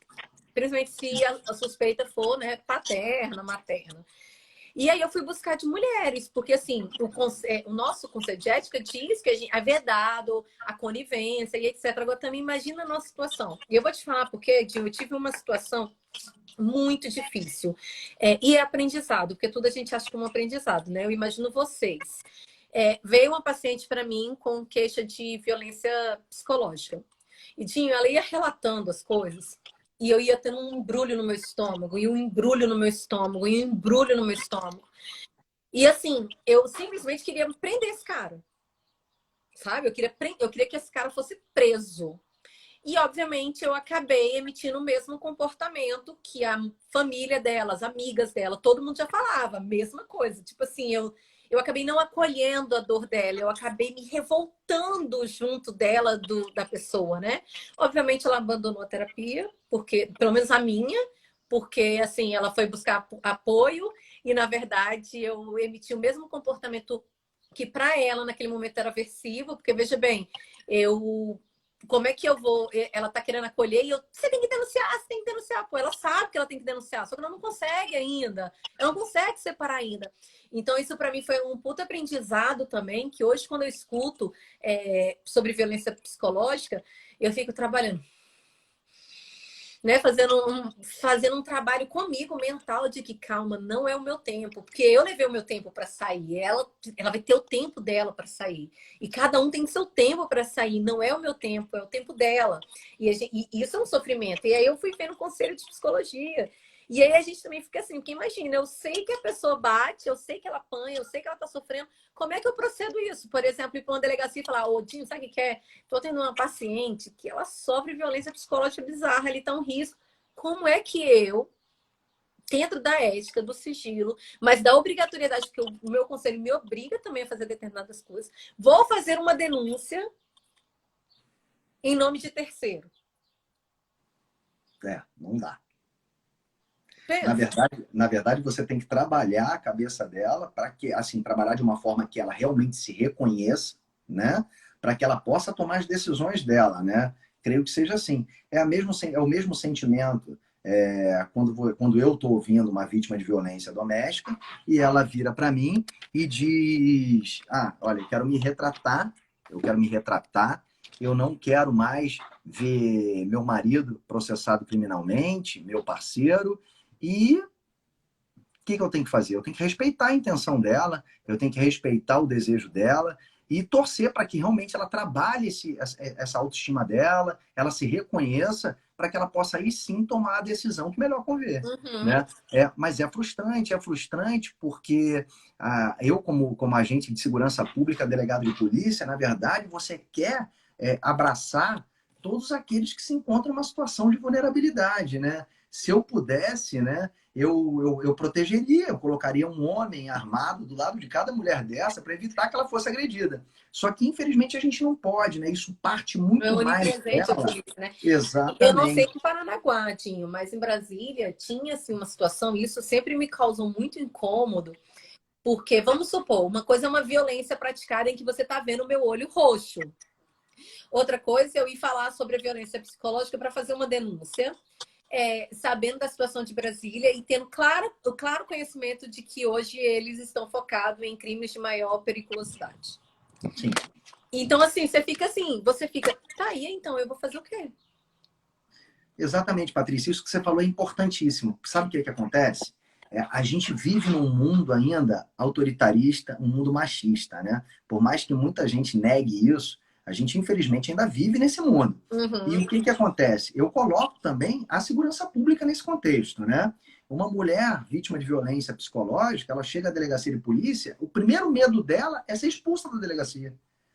Principalmente se a suspeita for, né, paterna, materna. E aí eu fui buscar de mulheres, porque assim, o nosso conselho de ética diz que é vedado a conivência e etc. Agora também imagina a nossa situação. E eu vou te falar porque, Dinho, eu tive uma situação muito difícil. E é aprendizado, porque tudo a gente acha como aprendizado, né? Eu imagino vocês. Veio uma paciente para mim com queixa de violência psicológica. E, Dinho, ela ia relatando as coisas. E eu ia tendo um embrulho no meu estômago, e um embrulho no meu estômago, e um embrulho no meu estômago. E assim, eu simplesmente queria prender esse cara. Sabe? Eu queria que esse cara fosse preso. E, obviamente, eu acabei emitindo o mesmo comportamento que a família dela, as amigas dela, todo mundo já falava, a mesma coisa. Tipo assim, eu acabei não acolhendo a dor dela, eu acabei me revoltando junto dela, da pessoa, né? Obviamente, ela abandonou a terapia, porque, pelo menos a minha, porque, assim, ela foi buscar apoio e, na verdade, eu emiti o mesmo comportamento que para ela, naquele momento, era aversivo, porque, veja bem, como é que eu vou? Ela tá querendo acolher e você tem que denunciar, você tem que denunciar. Pô, ela sabe que ela tem que denunciar, só que ela não consegue ainda. Ela não consegue separar ainda. Então, isso para mim foi um puta aprendizado também, que hoje, quando eu escuto sobre violência psicológica, eu fico trabalhando, né? Fazendo um trabalho comigo mental de que, calma, não é o meu tempo, porque eu levei o meu tempo para sair, ela vai ter o tempo dela para sair, e cada um tem seu tempo para sair, não é o meu tempo, é o tempo dela, e isso é um sofrimento. E aí eu fui vendo conselho de psicologia. E aí a gente também fica assim, porque imagina, eu sei que a pessoa bate, eu sei que ela apanha, eu sei que ela tá sofrendo. Como é que eu procedo isso? Por exemplo, ir para uma delegacia e falar, ô, Dinho, sabe o que é? Tô tendo uma paciente que ela sofre violência psicológica bizarra, ele tá um risco. Como é que eu, dentro da ética, do sigilo, mas da obrigatoriedade, porque o meu conselho me obriga também a fazer determinadas coisas, vou fazer uma denúncia em nome de terceiro? Não dá. Pensa. Na verdade, você tem que trabalhar a cabeça dela para que, assim, trabalhar de uma forma que ela realmente se reconheça, né? Para que ela possa tomar as decisões dela, né? Creio que seja assim. É o mesmo sentimento quando eu estou ouvindo uma vítima de violência doméstica e ela vira para mim e diz: Ah, olha, eu quero me retratar, eu não quero mais ver meu marido processado criminalmente, meu parceiro. E o que eu tenho que fazer? Eu tenho que respeitar a intenção dela, eu tenho que respeitar o desejo dela e torcer para que realmente ela trabalhe essa autoestima dela, ela se reconheça, para que ela possa aí sim tomar a decisão que melhor convier. Uhum. Né? Mas é frustrante porque eu, como agente de segurança pública, delegado de polícia, na verdade, você quer abraçar todos aqueles que se encontram em uma situação de vulnerabilidade, né? Se eu pudesse, né, eu protegeria, eu colocaria um homem armado do lado de cada mulher dessa para evitar que ela fosse agredida. Só que, infelizmente, a gente não pode, né? Isso parte É muito mais onipresente a dela. polícia, né? Eu não sei Exatamente. em Paranaguá, Dinho, mas em Brasília tinha assim, uma situação, e isso sempre me causou muito incômodo, porque, vamos supor, uma coisa é uma violência praticada em que você está vendo o meu olho roxo. Outra coisa é eu ir falar sobre a violência psicológica para fazer uma denúncia, sabendo da situação de Brasília e tendo o claro conhecimento de que hoje eles estão focados em crimes de maior periculosidade. Sim. Então, assim, você fica, tá aí, então, eu vou fazer o quê? Exatamente, Patrícia. Isso que você falou é importantíssimo. Sabe o que acontece? A gente vive num mundo ainda autoritarista, um mundo machista, né? Por mais que muita gente negue isso, a gente infelizmente ainda vive nesse mundo. E Uhum. o que acontece? Eu coloco também a segurança pública nesse contexto, né? Uma mulher vítima de violência psicológica, ela chega à delegacia de polícia, o primeiro medo dela é ser expulsa da delegacia.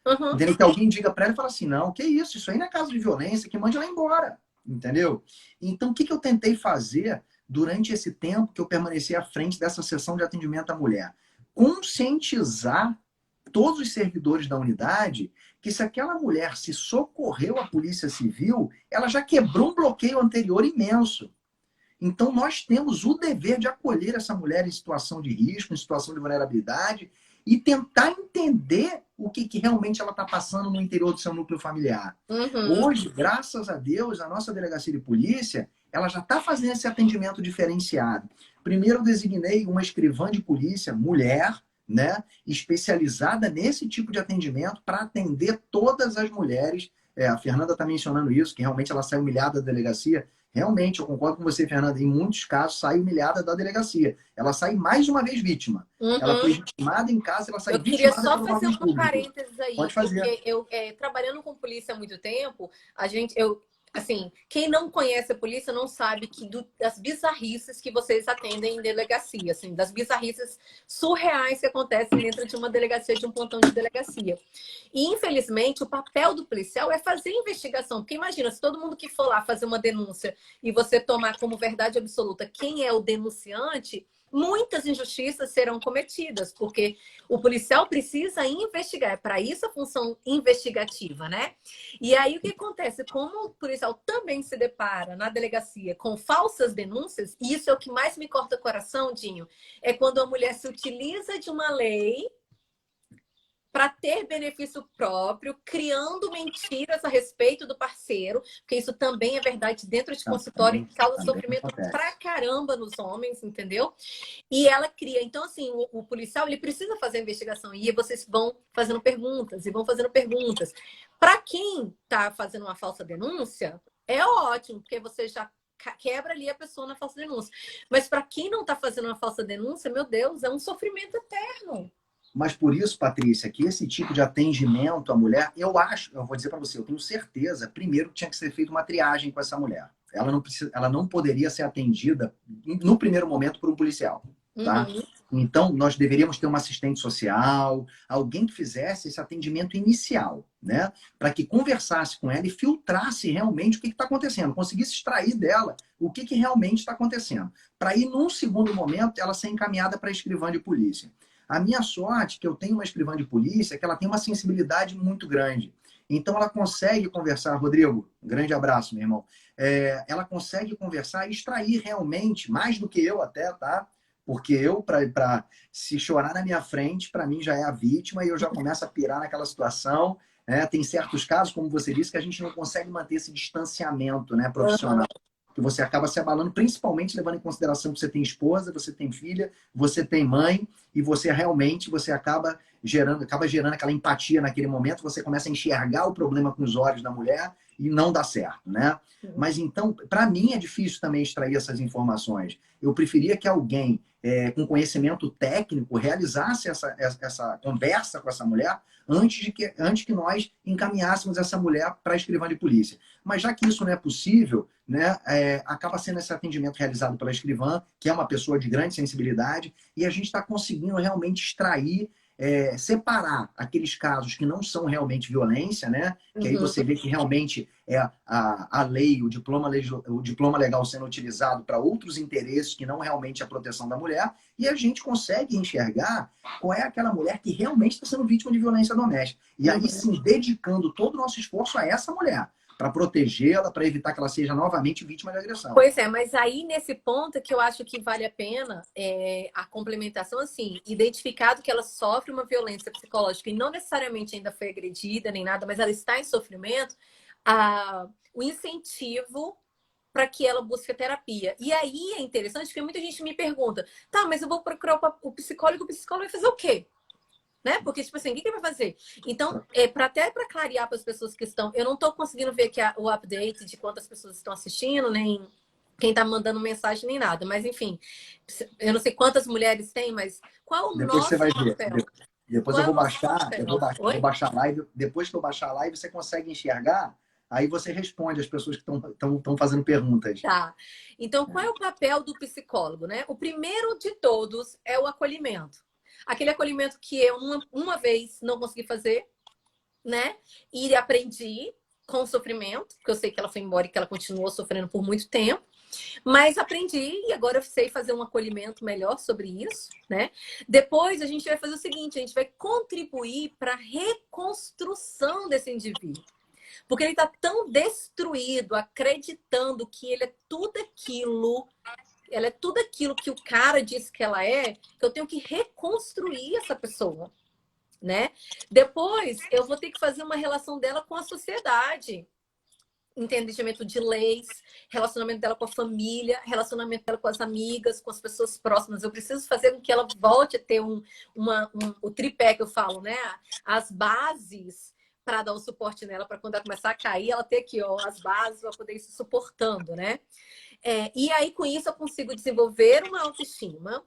Uhum. Entendeu? Que alguém diga para ela e fala assim, não, que isso aí não é caso de violência, que mande ela embora. Entendeu? Então, o que eu tentei fazer durante esse tempo que eu permaneci à frente dessa sessão de atendimento à mulher? Conscientizar todos os servidores da unidade que se aquela mulher se socorreu à Polícia Civil, ela já quebrou um bloqueio anterior imenso. Então, nós temos o dever de acolher essa mulher em situação de risco, em situação de vulnerabilidade, e tentar entender o que realmente ela está passando no interior do seu núcleo familiar. Uhum. Hoje, graças a Deus, a nossa delegacia de polícia, ela já está fazendo esse atendimento diferenciado. Primeiro, eu designei uma escrivã de polícia, mulher, né, especializada nesse tipo de atendimento para atender todas as mulheres. A Fernanda está mencionando isso, que realmente ela sai humilhada da delegacia. Realmente, eu concordo com você, Fernanda. Em muitos casos, sai humilhada da delegacia. Ela sai mais de uma vez vítima. Ela foi Uhum. vitimada em casa, ela sai Eu queria vitimada só pelos fazer órgãos um públicos. parênteses aí, Pode fazer. porque eu, trabalhando com polícia há muito tempo, assim, quem não conhece a polícia não sabe das bizarrices que vocês atendem em delegacia, assim, das bizarrices surreais que acontecem dentro de uma delegacia, de um plantão de delegacia. E, infelizmente, o papel do policial é fazer investigação, porque imagina, se todo mundo que for lá fazer uma denúncia e você tomar como verdade absoluta quem é o denunciante, muitas injustiças serão cometidas, porque o policial precisa investigar. É para isso a função investigativa, né? E aí o que acontece? Como o policial também se depara na delegacia com falsas denúncias, e isso é o que mais me corta o coração, Dinho, é quando a mulher se utiliza de uma lei para ter benefício próprio, criando mentiras a respeito do parceiro, porque isso também é verdade dentro de consultório e causa Também sofrimento pra acontece. caramba nos homens, entendeu? E ela cria. Então, assim, o policial ele precisa fazer a investigação. E vocês vão fazendo perguntas e vão fazendo perguntas. Para quem está fazendo uma falsa denúncia, é ótimo, porque você já quebra ali a pessoa na falsa denúncia. Mas para quem não está fazendo uma falsa denúncia, meu Deus, é um sofrimento eterno. Mas por isso, Patrícia, que esse tipo de atendimento à mulher, eu vou dizer para você, eu tenho certeza, primeiro que tinha que ser feita uma triagem com essa mulher. Ela não poderia ser atendida no primeiro momento por um policial, tá? Uhum. Então, nós deveríamos ter uma assistente social, alguém que fizesse esse atendimento inicial, né? Para que conversasse com ela e filtrasse realmente o que está acontecendo, conseguisse extrair dela o que realmente está acontecendo. Para ir, num segundo momento, ela ser encaminhada para a escrivã de polícia. A minha sorte é que eu tenho uma escrivã de polícia que ela tem uma sensibilidade muito grande. Então ela consegue conversar, Rodrigo, um grande abraço, meu irmão. Ela consegue conversar e extrair realmente, mais do que eu até, tá? Porque eu, se chorar na minha frente, para mim já é a vítima e eu já começo a pirar naquela situação. Né? Tem certos casos, como você disse, que a gente não consegue manter esse distanciamento, né, profissional. Que você acaba se abalando, principalmente levando em consideração que você tem esposa, você tem filha, você tem mãe, e você realmente acaba gerando aquela empatia naquele momento, você começa a enxergar o problema com os olhos da mulher e não dá certo, né? Mas então, para mim é difícil também extrair essas informações. Eu preferia que alguém com conhecimento técnico realizasse essa conversa com essa mulher antes que nós encaminhássemos essa mulher para a escrivã de polícia. Mas já que isso não é possível, né, acaba sendo esse atendimento realizado pela escrivã, que é uma pessoa de grande sensibilidade, e a gente está conseguindo realmente extrair, separar aqueles casos que não são realmente violência, né? Que aí você vê que realmente é a lei, o diploma legal sendo utilizado para outros interesses que não realmente a proteção da mulher, e a gente consegue enxergar qual é aquela mulher que realmente está sendo vítima de violência doméstica. E aí sim, dedicando todo o nosso esforço a essa mulher, para protegê-la, para evitar que ela seja novamente vítima de agressão. Pois é, mas aí nesse ponto que eu acho que vale a pena a complementação, assim, identificado que ela sofre uma violência psicológica e não necessariamente ainda foi agredida nem nada, mas ela está em sofrimento, o incentivo para que ela busque a terapia. E aí é interessante porque muita gente me pergunta, tá, mas eu vou procurar o psicólogo vai fazer o quê? Né? Porque, tipo assim, o que ele vai fazer? Então, até para clarear para as pessoas que estão. Eu não estou conseguindo ver aqui o update de quantas pessoas estão assistindo, nem quem está mandando mensagem, nem nada. Mas, enfim, eu não sei quantas mulheres tem, mas qual o Depois você nosso vai ver. papel? Depois Qual eu é o vou nosso baixar, papel? eu vou Oi? baixar a live. Depois que eu baixar a live, você consegue enxergar. Aí você responde as pessoas que estão fazendo perguntas. Tá. Então, qual é o papel do psicólogo, né? O primeiro de todos é o acolhimento. Aquele acolhimento que eu, uma vez, não consegui fazer, né? E aprendi com o sofrimento, porque eu sei que ela foi embora e que ela continuou sofrendo por muito tempo. Mas aprendi e agora eu sei fazer um acolhimento melhor sobre isso, né? Depois a gente vai fazer o seguinte, a gente vai contribuir para a reconstrução desse indivíduo. Porque ele está tão destruído, acreditando que ele é tudo aquilo, ela é tudo aquilo que o cara disse que ela é, que eu tenho que reconstruir essa pessoa, né? Depois eu vou ter que fazer uma relação dela com a sociedade. Entendimento de leis, relacionamento dela com a família, relacionamento dela com as amigas, com as pessoas próximas. Eu preciso fazer com que ela volte a ter o tripé que eu falo, né? As bases para dar o suporte nela, para quando ela começar a cair, ela ter aqui, ó, as bases para poder ir se suportando, né? E aí, com isso, eu consigo desenvolver uma autoestima.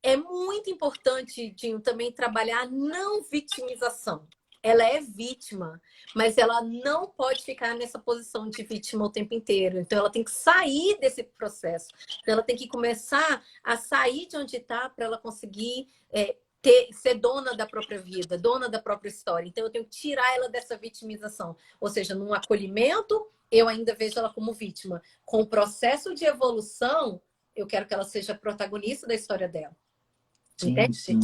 É muito importante, Dinho, também trabalhar a não vitimização. Ela é vítima, mas ela não pode ficar nessa posição de vítima o tempo inteiro. Então, ela tem que sair desse processo. Então, ela tem que começar a sair de onde está para ela conseguir ser dona da própria vida, dona da própria história. Então, eu tenho que tirar ela dessa vitimização. Ou seja, num acolhimento, eu ainda vejo ela como vítima. Com o processo de evolução, eu quero que ela seja protagonista da história dela. Sim, Entende? sim.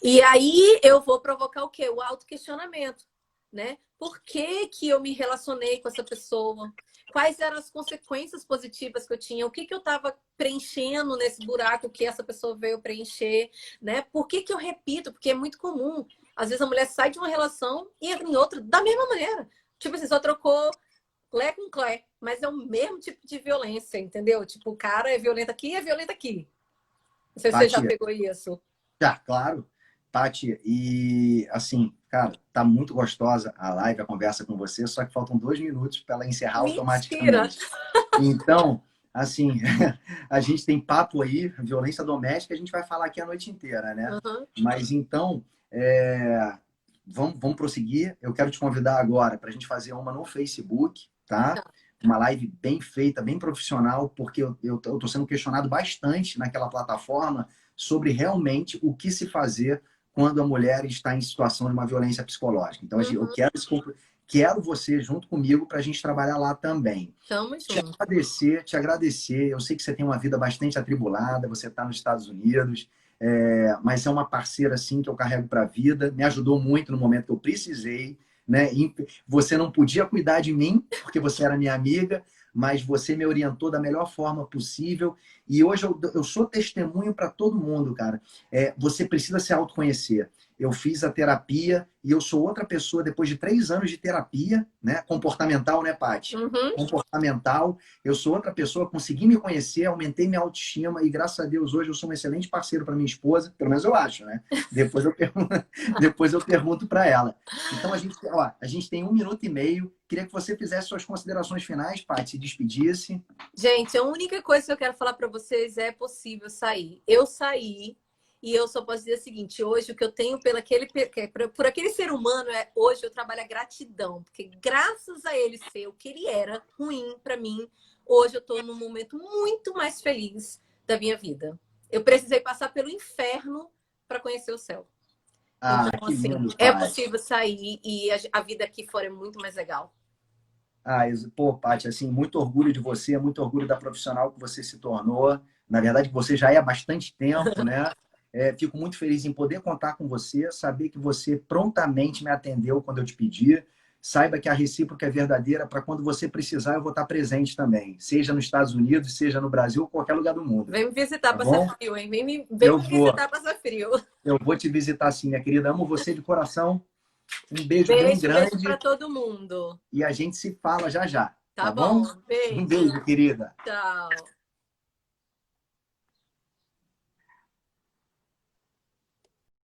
E aí eu vou provocar o quê? O autoquestionamento, né? Por que que eu me relacionei com essa pessoa? Quais eram as consequências positivas que eu tinha? O que que eu estava preenchendo nesse buraco que essa pessoa veio preencher, né? Por que que eu repito? Porque é muito comum. Às vezes a mulher sai de uma relação e entra em outra da mesma maneira. Tipo assim, só trocou Clé com Clé, mas é o mesmo tipo de violência, entendeu? Tipo, o cara é violento aqui e é violento aqui. Não sei se você já Paty, pegou isso. já, claro. Paty, e assim, cara, tá muito gostosa a live, a conversa com você, só que faltam 2 minutos para ela encerrar Mentira! automaticamente. Então, assim, a gente tem papo aí, violência doméstica, a gente vai falar aqui a noite inteira, né? Uhum. Mas então, vamos prosseguir. Eu quero te convidar agora para a gente fazer uma no Facebook, tá? Tá. Uma live bem feita, bem profissional, porque eu tô sendo questionado bastante naquela plataforma sobre realmente o que se fazer quando a mulher está em situação de uma violência psicológica. Então, eu quero você junto comigo para a gente trabalhar lá também. Tamo junto. Te agradecer. Eu sei que você tem uma vida bastante atribulada, você está nos Estados Unidos, mas é uma parceira assim que eu carrego para a vida. Me ajudou muito no momento que eu precisei, né? Você não podia cuidar de mim porque você era minha amiga, mas você me orientou da melhor forma possível. E hoje eu sou testemunho para todo mundo, cara. Você precisa se autoconhecer. Eu fiz a terapia e eu sou outra pessoa depois de 3 anos de terapia, né? Comportamental, né, Paty? Uhum. Comportamental. Eu sou outra pessoa, consegui me conhecer, aumentei minha autoestima e, graças a Deus, hoje eu sou um excelente parceiro para minha esposa, pelo menos eu acho, né? Depois eu pergunto para ela. Então, a gente tem 1 minuto e meio. Queria que você fizesse suas considerações finais, Paty, se despedisse. Gente, a única coisa que eu quero falar para vocês é possível sair. Eu saí e eu só posso dizer o seguinte: hoje o que eu tenho por aquele ser humano hoje eu trabalho a gratidão, porque graças a ele ser o que ele era ruim para mim, hoje eu estou num momento muito mais feliz da minha vida. Eu precisei passar pelo inferno para conhecer o céu. Ah, Então, que assim, lindo, é Paty. possível sair e a vida aqui fora é muito mais legal. Pô, Paty, assim, muito orgulho de você, muito orgulho da profissional que você se tornou. Na verdade, você já é há bastante tempo, né? Fico muito feliz em poder contar com você, saber que você prontamente me atendeu quando eu te pedi. Saiba que a recíproca é verdadeira, para quando você precisar, eu vou estar presente também. Seja nos Estados Unidos, seja no Brasil, ou qualquer lugar do mundo. Vem me visitar, Tá passar bom? frio, hein? Vem me Eu vou. visitar, passar frio. Eu vou te visitar sim, minha querida. Amo você de coração. Um beijo bem Beijo, beijo grande para todo mundo. e a gente se fala já já, Tá tá bom? bom, Um beijo. beijo, querida. Tchau.